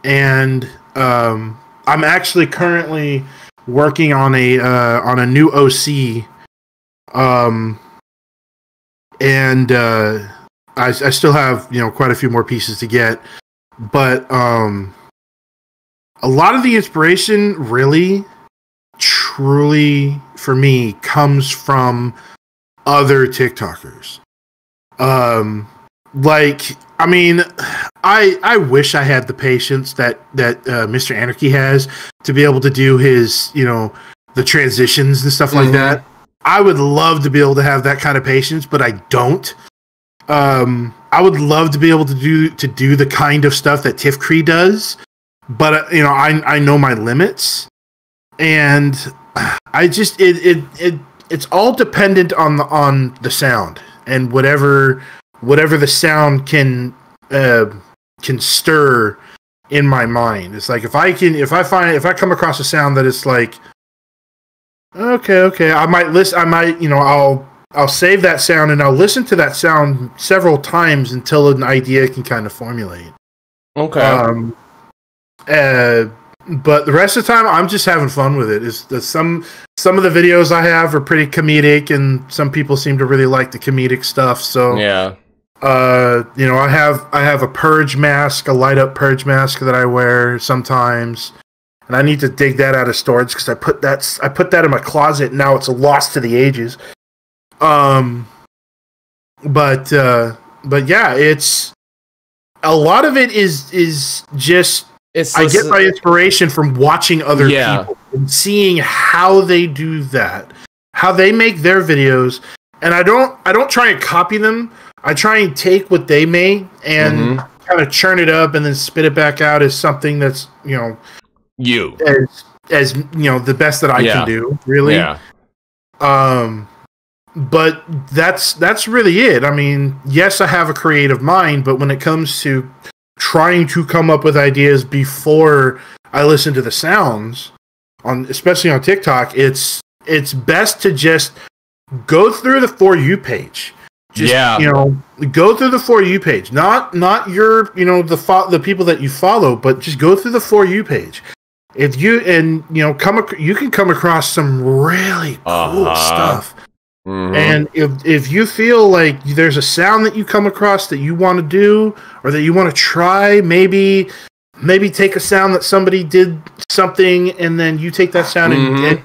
And I'm actually currently working on a new OC. And I still have, quite a few more pieces to get, but a lot of the inspiration really, truly, for me, comes from other TikTokers. I wish I had the patience that Mr. Anarchy has to be able to do his, the transitions and stuff like that. I would love to be able to have that kind of patience, but I don't. I would love to be able to do the kind of stuff that Tiff Cree does, but I know my limits, and I just it's all dependent on the sound and whatever the sound can stir in my mind. It's like if I come across a sound that is like Okay. I might listen. I might, I'll save that sound and I'll listen to that sound several times until an idea can kind of formulate. Okay. But the rest of the time, I'm just having fun with it. Some of the videos I have are pretty comedic, and some people seem to really like the comedic stuff. So yeah. I have a purge mask, a light up purge mask that I wear sometimes, and I need to dig that out of storage because I put that in my closet. And now it's lost to the ages. But yeah, it's a lot of it is just. I get my inspiration from watching other people and seeing how they do that, how they make their videos, and I don't try and copy them. I try and take what they made and kind of churn it up and then spit it back out as something that's as the best that I can do, really. Yeah. But that's really it. I mean, yes, I have a creative mind, but when it comes to trying to come up with ideas before I listen to the sounds, especially on TikTok, it's best to just go through the For You page. Just, go through the For You page. Not your, the people that you follow, but just go through the For You page. If you you can come across some really cool stuff. Mm-hmm. And if you feel like there's a sound that you come across that you want to do or that you want to try, maybe take a sound that somebody did something and then you take that sound and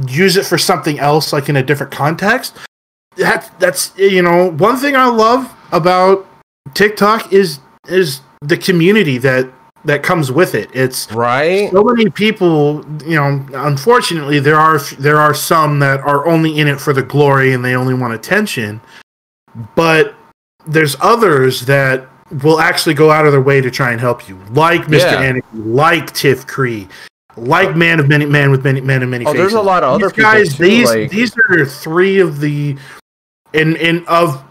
use it for something else, like in a different context. That's one thing I love about TikTok is the community that comes with it. It's right. So many people, unfortunately, there are some that are only in it for the glory and they only want attention. But there's others that will actually go out of their way to try and help you, like Mr. Anarchy, like Tiff Cree, like Man with Many Faces. There's a lot of other guys. People too, these are three of the of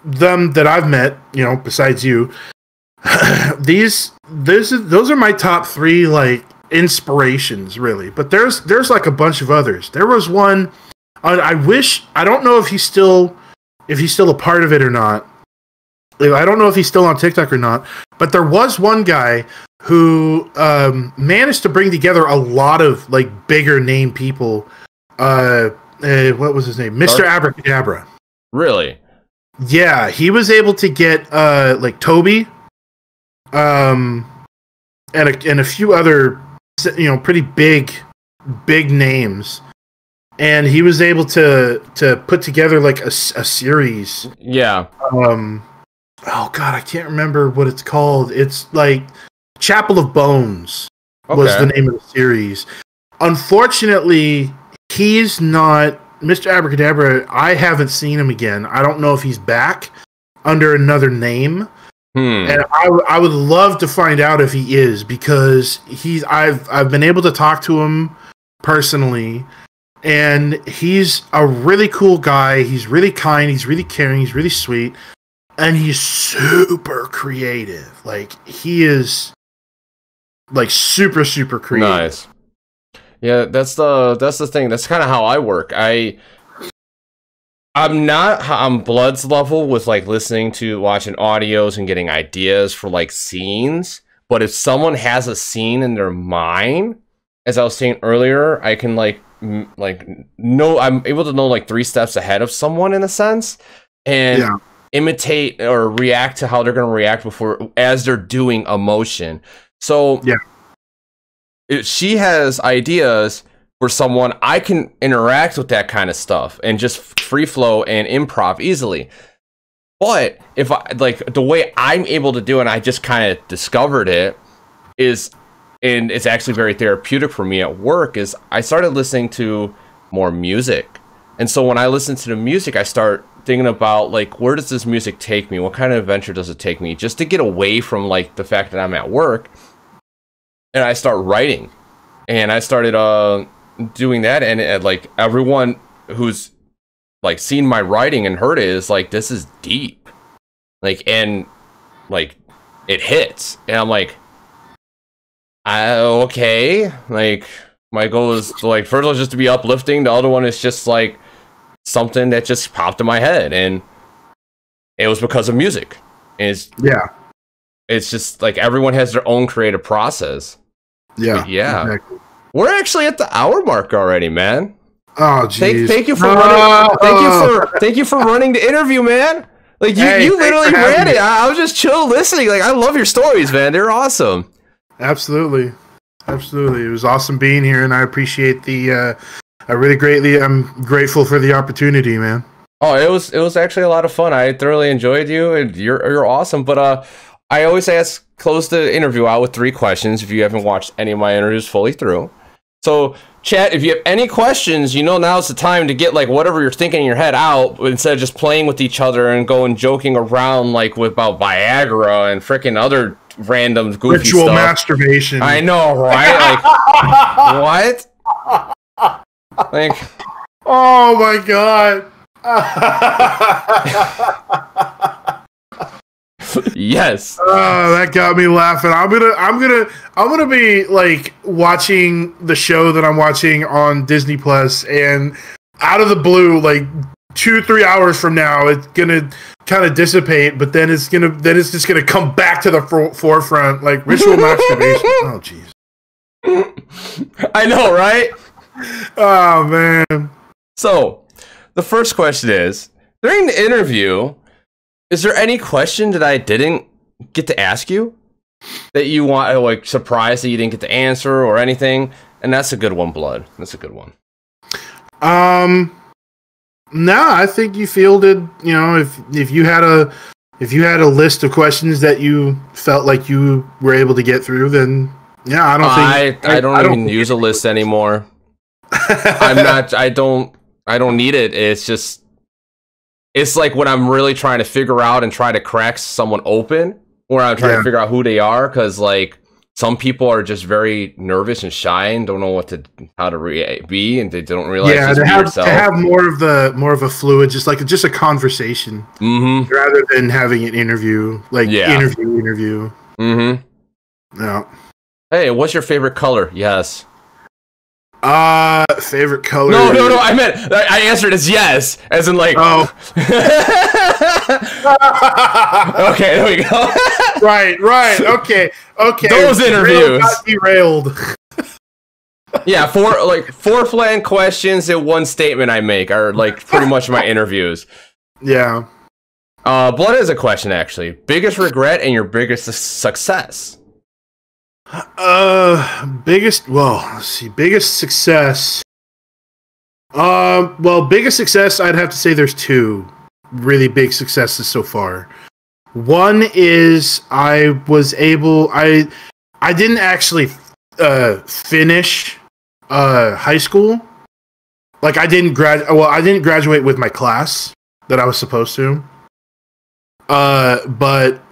them that I've met. Besides you. Those are my top three inspirations, really. But there's like a bunch of others. There was one. I don't know if he's still a part of it or not. I don't know if he's still on TikTok or not. But there was one guy who managed to bring together a lot of bigger name people. What was his name? Mr. Abracadabra. Really? Yeah, he was able to get Toby. And a few other, pretty big names, and he was able to put together a series. Yeah. Oh God, I can't remember what it's called. It's Chapel of Bones was the name of the series. Unfortunately, he's not Mr. Abracadabra. I haven't seen him again. I don't know if he's back under another name. And I would love to find out if he is, because I've been able to talk to him personally, and he's a really cool guy. He's really kind. He's really caring. He's really sweet, and he's super creative. He is super creative. Nice. Yeah, that's the thing. That's kind of how I work. I'm not on Blood's level with watching audios and getting ideas for scenes, but if someone has a scene in their mind, as I was saying earlier, I can know, I'm able to know 3 steps ahead of someone in a sense, and imitate or react to how they're going to react as they're doing a motion. So if she has ideas for someone, I can interact with that kind of stuff and just free flow and improv easily. But if I the way I'm able to do it, and I just kind of discovered it, is, and it's actually very therapeutic for me at work, is I started listening to more music. And so when I listen to the music, I start thinking about where does this music take me? What kind of adventure does it take me? Just to get away from the fact that I'm at work. And I start writing. And I started doing that, and everyone who's seen my writing and heard it is this is deep, and it hits, and I'm okay, My goal is to, like, first one is just to be uplifting. The other one is just like something that just popped in my head, and it was because of music. And it's just like everyone has their own creative process. Yeah. Exactly. We're actually at the hour mark already, man. Oh, jeez. Thank you for running. Thank you for running the interview, man. Like you literally ran it. I was just chill listening. Like, I love your stories, man. They're awesome. Absolutely. It was awesome being here, and I appreciate the. I'm grateful for the opportunity, man. Oh, it was actually a lot of fun. I thoroughly enjoyed you, and you're awesome. But I always close the interview out with 3 questions. If you haven't watched any of my interviews fully through, so chat. If you have any questions, now's the time to get like whatever you're thinking in your head out instead of just playing with each other and going joking around like about Viagra and freaking other random goofy ritual stuff. Masturbation. I know, right? Like what? Like, oh my god. Yes. Oh, that got me laughing. I'm gonna be like watching the show that I'm watching on Disney Plus, and out of the blue, like 2-3 hours from now, it's gonna kind of dissipate, but then it's just gonna come back to the forefront, like ritual masturbation. Oh, jeez. I know, right? Oh man. So, the first question is, during the interview, is there any question that I didn't get to ask you that you want, like, surprised that you didn't get to answer or anything? And that's a good one, Blood. That's a good one. No, I think you fielded, if you had a list of questions that you felt like you were able to get through, then yeah, I don't even use a list anymore. I don't need it. It's like when I'm really trying to figure out and try to crack someone open, where I'm trying to figure out who they are, because like some people are just very nervous and shy and don't know how to be, and they don't realize. Yeah, to have more of a fluid, just a conversation, rather than having an interview, interview. Mm-hmm. Yeah. Hey, what's your favorite color? Yes. Favorite color? No. I answered as yes, as in like. Oh. Okay, there we go. Right. Okay. Those interviews got derailed. Yeah, 4 flat questions and 1 statement I make are like pretty much my interviews. Yeah. Blood has a question actually. Biggest regret and your biggest success. Biggest success. Biggest success, I'd have to say there's 2 really big successes so far. One is I didn't actually finish high school. Like I didn't graduate with my class that I was supposed to. But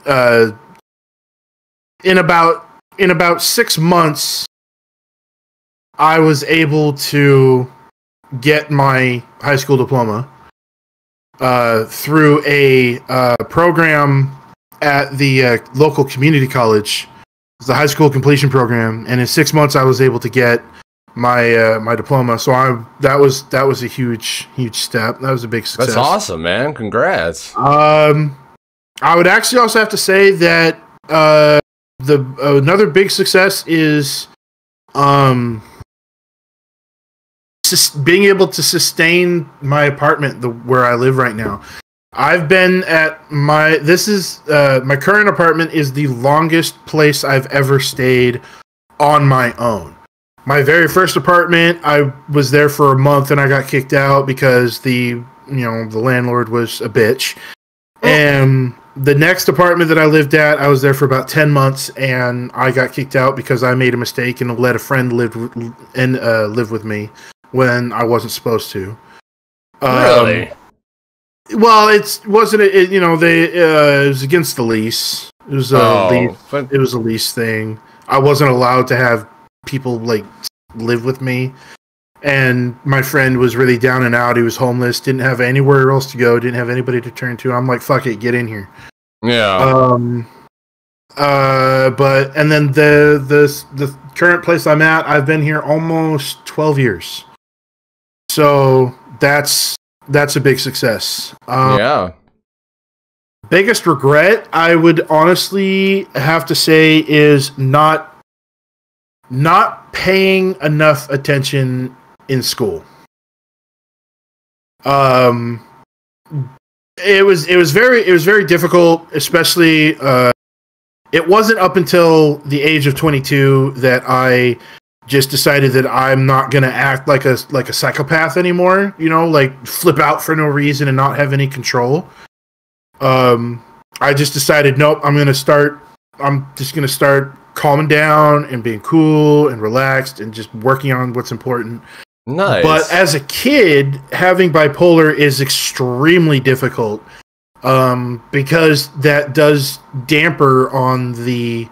in about 6 months, I was able to get my high school diploma through a program at the local community college. It's the high school completion program, and in 6 months, I was able to get my my diploma. So that was a huge step. That was a big success. That's awesome, man! Congrats. I would actually also have to say that another big success is being able to sustain my apartment where I live right now. I've been at my current apartment is the longest place I've ever stayed on my own. My very first apartment, I was there for a month and I got kicked out because the landlord was a bitch. And the next apartment that I lived at, I was there for about 10 months and I got kicked out because I made a mistake and let a friend live with me when I wasn't supposed to. Really? Well, it wasn't. It was against the lease. It was It was a lease thing. I wasn't allowed to have people like live with me, and my friend was really down and out. He was homeless, didn't have anywhere else to go, didn't have anybody to turn to. I'm like, fuck it, get in here. Yeah. And then the current place I'm at, I've been here almost 12 years. So that's a big success. Yeah. Biggest regret, I would honestly have to say, is not paying enough attention in school. It was very difficult, especially it wasn't up until the age of 22 that I just decided that I'm not going to act like a psychopath anymore, like flip out for no reason and not have any control. I just decided, nope, I'm just going to start calming down and being cool and relaxed and just working on what's important. Nice. But as a kid, having bipolar is extremely difficult because that does damper on the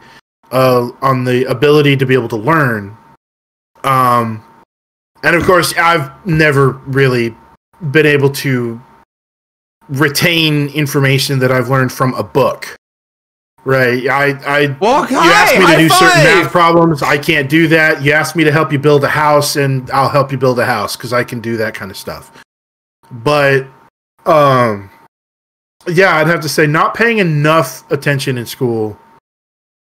ability to be able to learn. And of course, I've never really been able to retain information that I've learned from a book. Right. You asked me to do certain math problems. I can't do that. You asked me to help you build a house, and I'll help you build a house because I can do that kind of stuff. But, yeah, I'd have to say not paying enough attention in school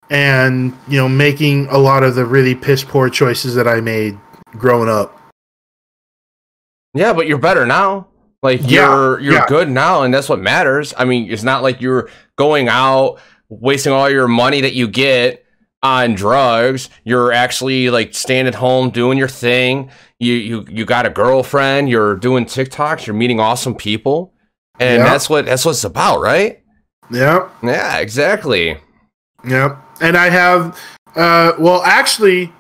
and, making a lot of the really piss poor choices that I made growing up. Yeah, but you're better now. Like, you're good now, and that's what matters. I mean, it's not like you're going out wasting all your money that you get on drugs. You're actually like staying at home doing your thing. You got a girlfriend, you're doing TikToks, you're meeting awesome people, and that's what it's about, right? Yeah, exactly. And I have actually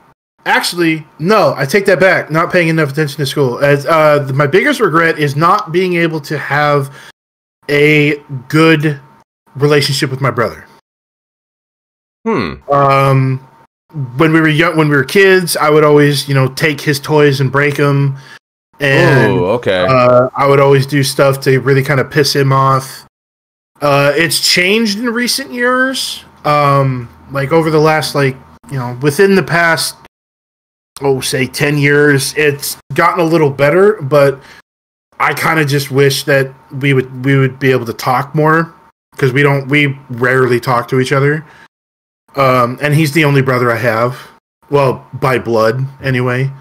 no, I take that back. Not paying enough attention to school. As my biggest regret is not being able to have a good relationship with my brother. When we were kids, I would always, take his toys and break them. And I would always do stuff to really kind of piss him off. It's changed in recent years. Like over the last, within the past, say 10 years, it's gotten a little better, but I kind of just wish that we would be able to talk more, because we rarely talk to each other. And he's the only brother I have. Well, by blood, anyway.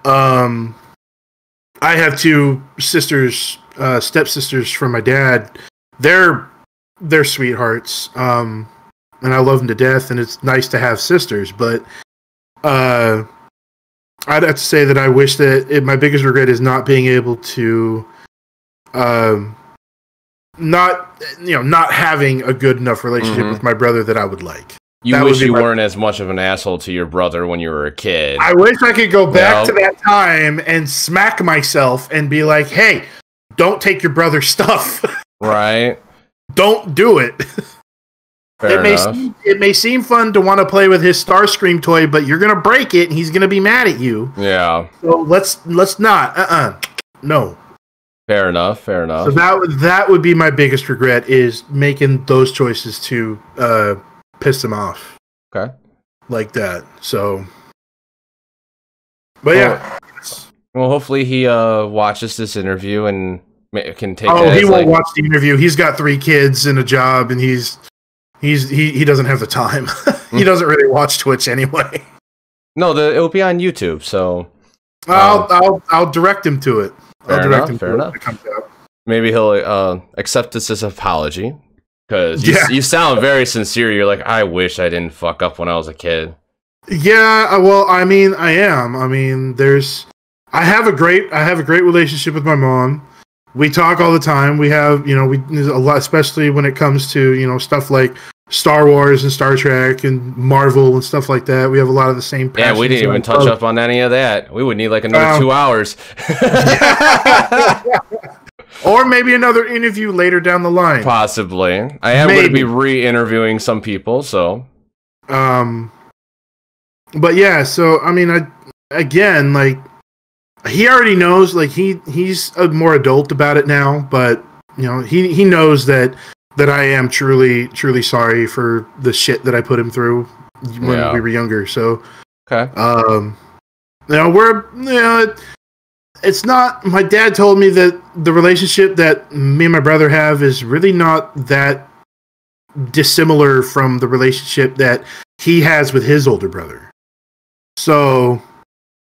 I have two sisters, stepsisters from my dad. They're sweethearts. And I love them to death, and it's nice to have sisters, but I'd have to say that I wish that my biggest regret is not being able to not having a good enough relationship with my brother that I would like. You wish you weren't as much of an asshole to your brother when you were a kid. I wish I could go back to that time and smack myself and be like, hey, don't take your brother's stuff. Right. Don't do it. It may seem fun to want to play with his Starscream toy, but you're going to break it and he's going to be mad at you. Yeah. So let's not. No. Fair enough. So that would be my biggest regret, is making those choices to piss him off. Okay. Like that. So, but yeah. Well, hopefully he watches this interview and can take. Oh, he won't watch the interview. He's got 3 kids and a job, and he doesn't have the time. He doesn't really watch Twitch anyway. No, it'll be on YouTube. So I'll direct him to it. Fair enough. Maybe he'll accept this as an apology. Because you sound very sincere. You're like, I wish I didn't fuck up when I was a kid. Yeah, well, I mean, I am. I mean, I have a great relationship with my mom. We talk all the time. We have, a lot, especially when it comes to, stuff like Star Wars and Star Trek and Marvel and stuff like that. We have a lot of the same passions. Yeah, we didn't even touch up on any of that. We would need like another 2 hours. Or maybe another interview later down the line. Possibly. I am going to be re-interviewing some people, so. But yeah, so, I mean, he already knows, he's more adult about it now, but, he knows that that I am truly sorry for the shit that I put him through when we were younger. So, okay. It's not. My dad told me that the relationship that me and my brother have is really not that dissimilar from the relationship that he has with his older brother. So,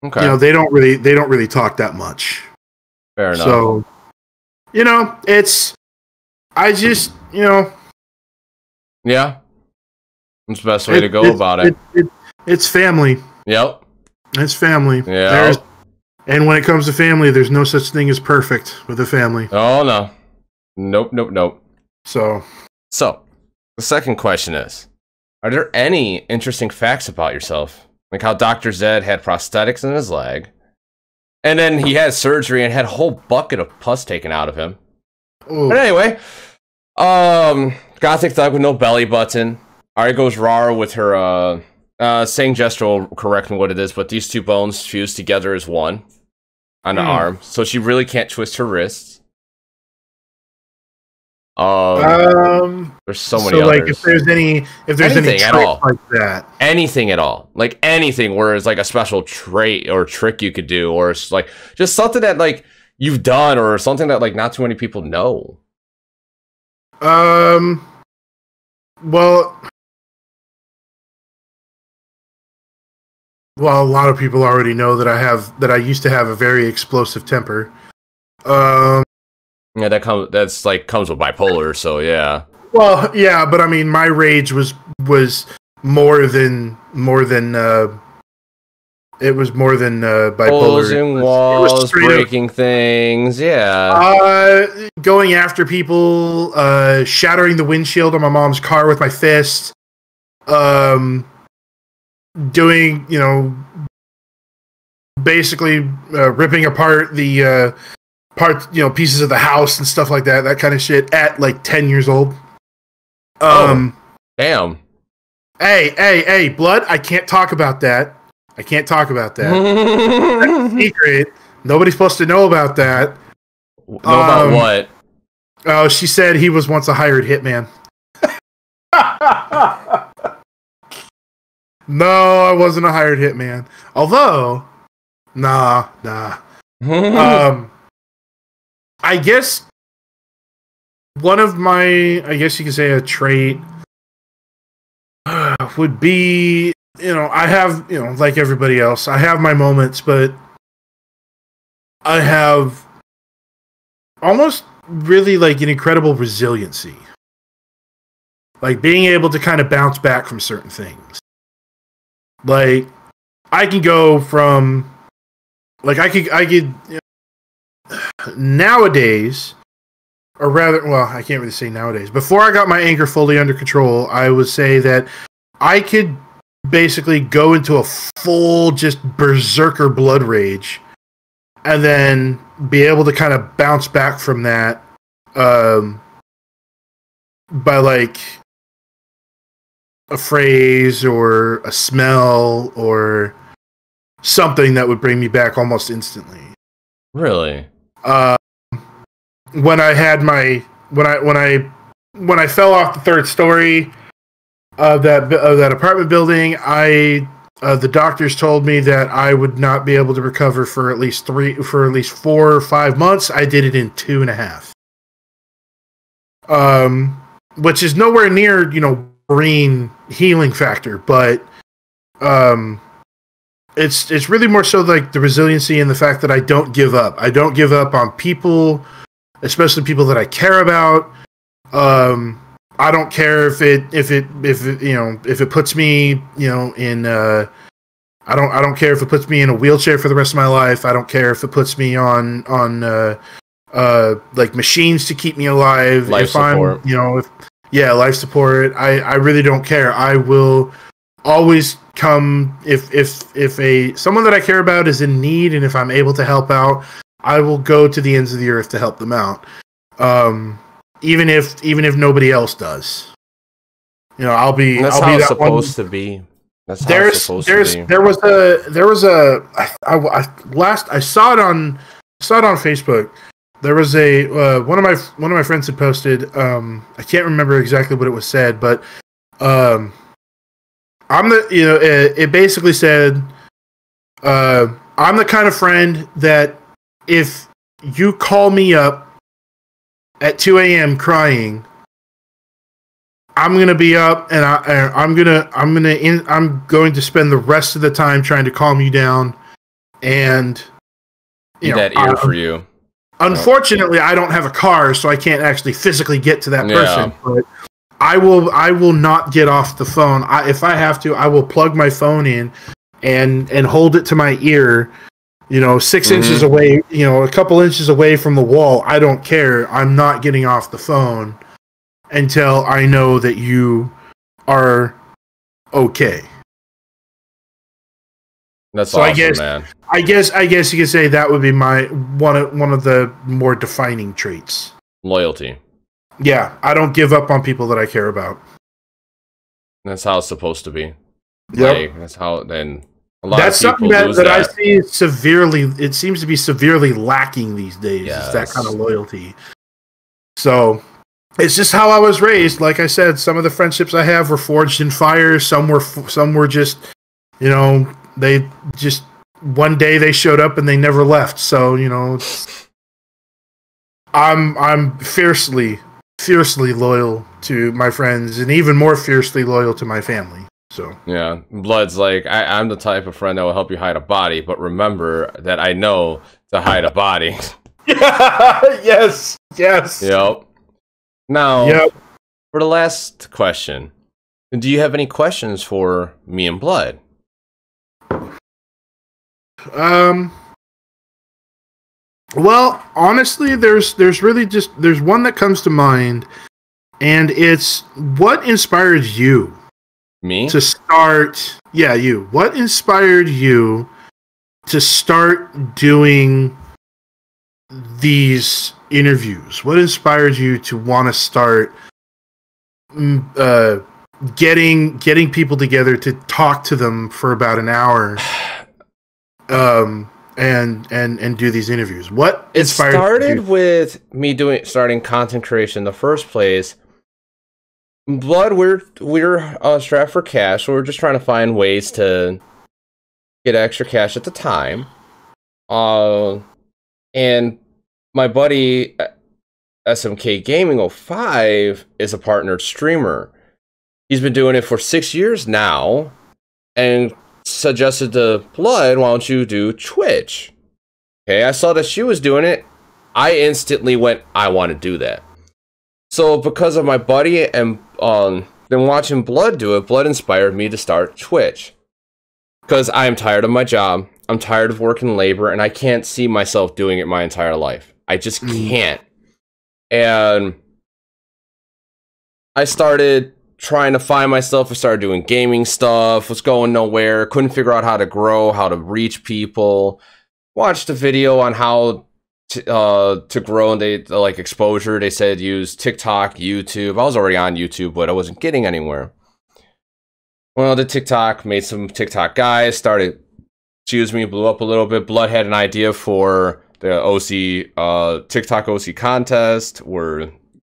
they don't really talk that much. Fair enough. So, I just, yeah, that's the best way to go about it. It's family. Yep, it's family. Yeah, and when it comes to family, there's no such thing as perfect with a family. Oh no, nope. So the second question is: are there any interesting facts about yourself, like how Dr. Zed had prosthetics in his leg, and then he had surgery and had a whole bucket of pus taken out of him? Ooh. But anyway, Gothic Thug with no belly button. Ari goes raw with her saying gesture will correct me what it is, but these two bones fused together as one on the arm, so she really can't twist her wrists. There's so many others. Like if there's any anything at all like that, anything at all, like anything where it's like a special trait or trick you could do, or it's like just something that like you've done or something that like not too many people know. Well, a lot of people already know that I used to have a very explosive temper. Yeah, that's like comes with bipolar, so yeah. Well, yeah, but I mean, my rage was more than it was more than bipolar. Closing walls, breaking things, yeah. Going after people, shattering the windshield on my mom's car with my fist. Doing, basically ripping apart the pieces of the house and stuff like that. That kind of shit at like 10 years old. Damn. Hey, blood! I can't talk about that. That's a secret. Nobody's supposed to know about that. Know about what? Oh, she said he was once a hired hitman. No, I wasn't a hired hitman. Although, nah. I guess one of my, I guess you could say a trait would be, I have, like everybody else, I have my moments, but I have almost really like an incredible resiliency. Like being able to kind of bounce back from certain things. Like I can go from, like I could nowadays, or rather, well, I can't really say nowadays. Before I got my anger fully under control, I would say that I could basically go into a full just berserker blood rage and then be able to kind of bounce back from that by like a phrase or a smell or something that would bring me back almost instantly. Really? When I had my when I fell off the third story of that apartment building, the doctors told me that I would not be able to recover for at least 4 or 5 months. I did it in 2.5. Which is nowhere near, green healing factor, but it's really more so like the resiliency and the fact that I don't give up. I don't give up on people, especially people that I care about. I don't care if it puts me, in I don't care if it puts me in a wheelchair for the rest of my life. I don't care if it puts me on like machines to keep me alive. Life support. Life support. I really don't care. I will always come if someone that I care about is in need, and if I'm able to help out, I will go to the ends of the earth to help them out. Even if nobody else does. I'll be That's I'll how be it's that supposed one. to be. That's how it's supposed to be. There was a I saw it on Facebook. There was a one of my friends had posted. I can't remember exactly what it was said, but I'm the it basically said I'm the kind of friend that if you call me up at 2 a.m. crying, I'm gonna be up and I'm going to spend the rest of the time trying to calm you down and be that ear for you. Unfortunately, I don't have a car, so I can't actually physically get to that person. But I will not get off the phone. If I have to, I will plug my phone in and hold it to my ear. 6 inches away. A couple inches away from the wall. I don't care. I'm not getting off the phone until I know that you are okay. That's so awesome, man. I guess you could say that would be my one of the more defining traits. Loyalty. Yeah, I don't give up on people that I care about. That's how it's supposed to be. Yep. That's how. Then a lot of people lose that I see severely. It seems to be severely lacking these days. Yes. Is that kind of loyalty. So it's just how I was raised. Like I said, some of the friendships I have were forged in fire. Some were just, they just one day they showed up and they never left. So I'm fiercely loyal to my friends and even more fiercely loyal to my family. So yeah, Blood's like I'm the type of friend that will help you hide a body, but remember that I know to hide a body. Yes. Yep. Now, for the last question, do you have any questions for me and Blood? Well, honestly, there's really there's one that comes to mind, and it's what inspired you? Me? To start, you. What inspired you to start doing these interviews? What inspired you to want to start getting people together to talk to them for about an hour? And do these interviews. What inspired you? It started with me starting content creation in the first place. Blood, we're strapped for cash, so we're just trying to find ways to get extra cash at the time. And my buddy SMK Gaming 05 is a partnered streamer. He's been doing it for 6 years now, and suggested to Blood, why don't you do Twitch? Okay, I saw that she was doing it. I instantly went, I want to do that. So because of my buddy and then watching Blood do it, Blood inspired me to start Twitch. Because I am tired of my job. I'm tired of working labor, and I can't see myself doing it my entire life. I just can't. And I started trying to find myself. I started doing gaming stuff, was going nowhere, couldn't figure out how to grow, how to reach people. Watched a video on how to grow, and they like exposure. They said use TikTok, YouTube. I was already on YouTube, but I wasn't getting anywhere. Well, the TikTok, made some TikTok guys, started, blew up a little bit. Blood had an idea for the OC, TikTok OC contest, where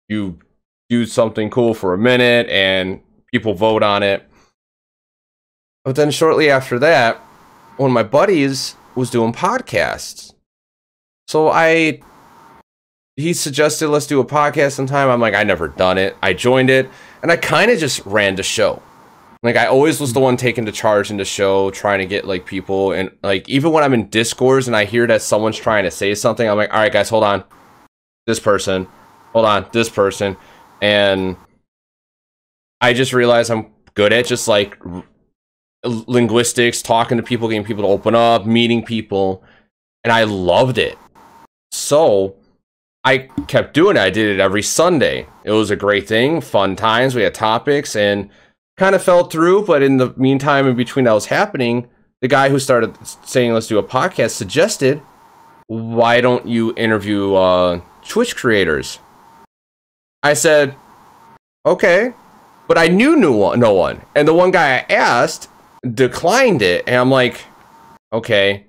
you do something cool for a minute and people vote on it. But then shortly after that, one of my buddies was doing podcasts. So he suggested, let's do a podcast sometime. I'm like, I never done it. I joined it, and I kind of just ran the show. Like, I always was the one taking the charge in the show, trying to get, like, people. And, like, even when I'm in Discords and I hear that someone's trying to say something, I'm like, all right, guys, hold on. This person. Hold on. This person. And I just realized I'm good at just, like, linguistics, talking to people, getting people to open up, meeting people. And I loved it. So I kept doing it. I did it every Sunday. It was a great thing. Fun times. We had topics and kind of fell through. But in the meantime, in between that was happening, the guy who started saying, let's do a podcast, suggested, why don't you interview Twitch creators? I said, okay. But I knew no one. And the one guy I asked declined it. And I'm like, okay.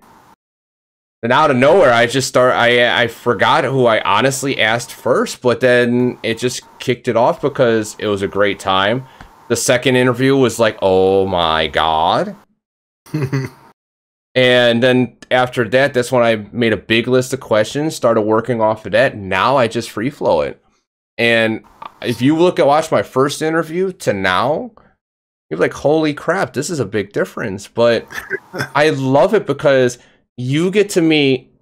then out of nowhere, I forgot who I honestly asked first, but then it just kicked it off because it was a great time. The second interview was like, oh my god. And then after that, that's when I made a big list of questions, started working off of that. Now I just free flow it. And if you watch my first interview to now, you're like, holy crap, this is a big difference. But I love it because you get to meet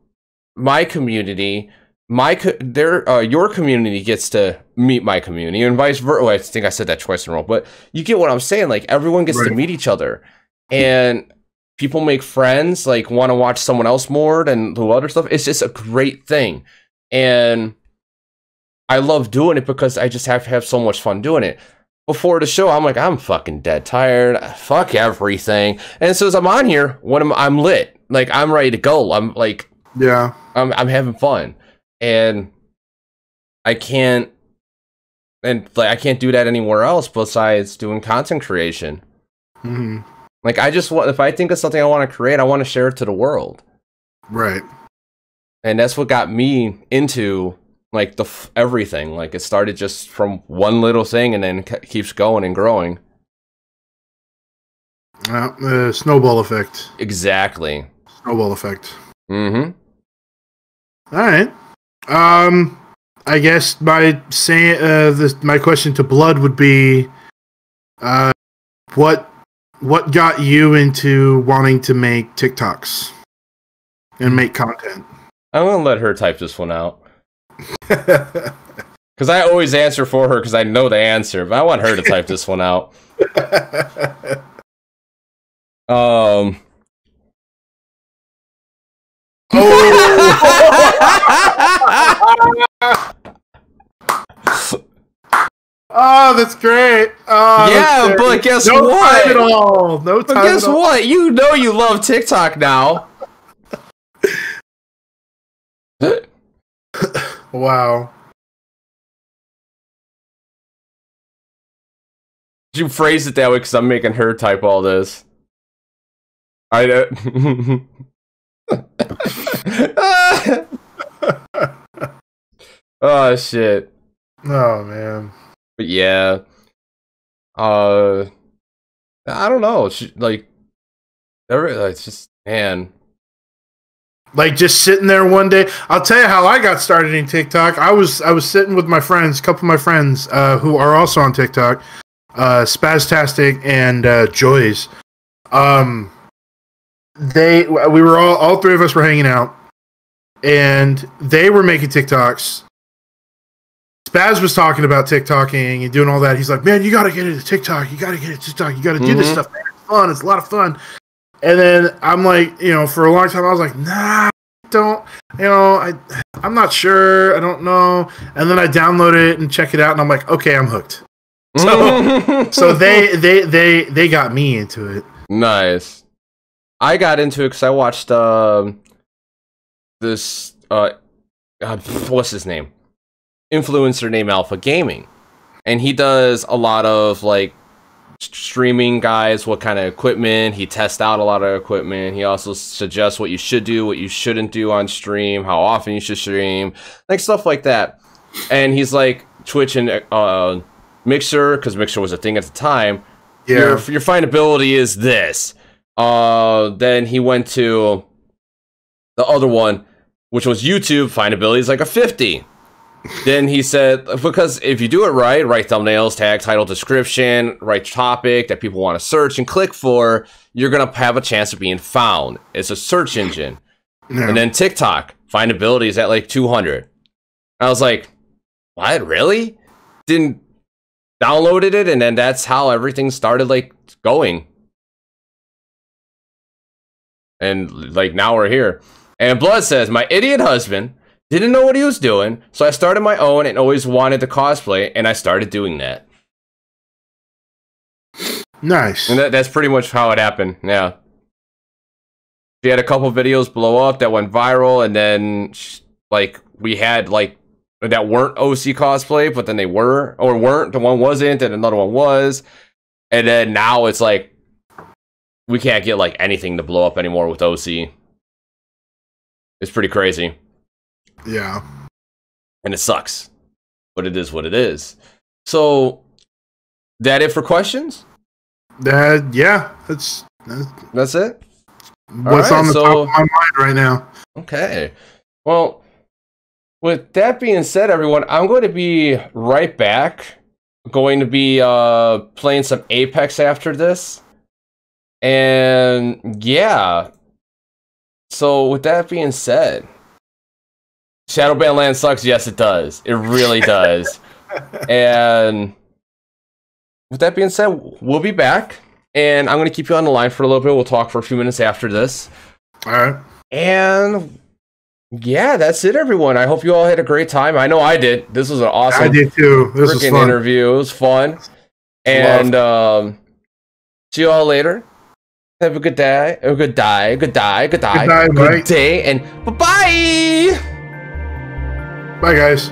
my community, your community gets to meet my community, and vice versa. Oh, I think I said that twice in a row, but you get what I'm saying. Like, everyone gets to meet each other, and people make friends, like, want to watch someone else more than do other stuff. It's just a great thing, and I love doing it because I just have so much fun doing it. Before the show, I'm like, I'm fucking dead tired. Fuck everything. And as soon as I'm on here, I'm lit. Like, I'm ready to go. I'm like, yeah, I'm having fun, and I can't do that anywhere else besides doing content creation. Mm-hmm. Like, if I think of something I want to create, I want to share it to the world. Right. And that's what got me into, like, everything. Like, it started just from one little thing and then keeps going and growing. Snowball effect. Exactly. Snowball effect. Mm-hmm. All right. I guess my question to Blood would be, what got you into wanting to make TikToks and make content? I'm gonna let her type this one out. Because I always answer for her because I know the answer, but I want her to type this one out. Oh, that's great. Oh, yeah, that's but guess no what? Time at all. No time. But guess what? You know you love TikTok now. Wow. You phrase it that way because I'm making her type all this. Oh shit. Oh man. But yeah. I don't know. It's just, man. Like, just sitting there one day. I'll tell you how I got started in TikTok. I was sitting with my friends, a couple of my friends who are also on TikTok, Spaztastic and Joyce. We were all three of us were hanging out, and they were making TikToks. Spaz was talking about TikToking and doing all that. He's like, man, you got to get into TikTok. You got to get into TikTok. You got to do this stuff, man. It's fun. It's a lot of fun. And then I'm like, for a long time, I was like, nah, don't, I'm not sure. I don't know. And then I download it and check it out, and I'm like, okay, I'm hooked. So they got me into it. Nice. I got into it because I watched this what's his name? Influencer named Alpha Gaming, and he does a lot of like streaming guys, what kind of equipment. He tests out a lot of equipment. He also suggests what you should do, what you shouldn't do on stream, how often you should stream, like stuff like that. And he's like, Twitch and Mixer, because Mixer was a thing at the time. Yeah. Your findability is this. Then he went to the other one, which was YouTube. Findability is like a 50. Then he said, because if you do it right thumbnails, tag, title, description, right topic that people want to search and click for, you're going to have a chance of being found. It's a search engine. Yeah. And then TikTok, findability is at like 200. I was like, what, really? Didn't downloaded it, and then that's how everything started like going. And like now we're here. And Blood says, my idiot husband didn't know what he was doing, so I started my own and always wanted to cosplay, and I started doing that. Nice. And that's pretty much how it happened, yeah. She had a couple videos blow up that went viral, and then, like, we had, like, that weren't OC cosplay, but then they were, or weren't, the one wasn't, and another one was. And then now it's like, we can't get, like, anything to blow up anymore with OC. It's pretty crazy. Yeah. And it sucks. But it is what it is. So, that it for questions? Yeah. That's it? What's on the top of my mind right now. Okay. Well, with that being said, everyone, I'm going to be right back. I'm going to be playing some Apex after this. And yeah. So with that being said, Shadowban Land sucks. Yes, it does. It really does. And with that being said, we'll be back. And I'm going to keep you on the line for a little bit. We'll talk for a few minutes after this. All right. And yeah, that's it, everyone. I hope you all had a great time. I know I did. This was an awesome I did too. This was fun. interview. It was fun. And see you all later. Have a good day. Good day, right? day. And bye-bye. Bye, guys.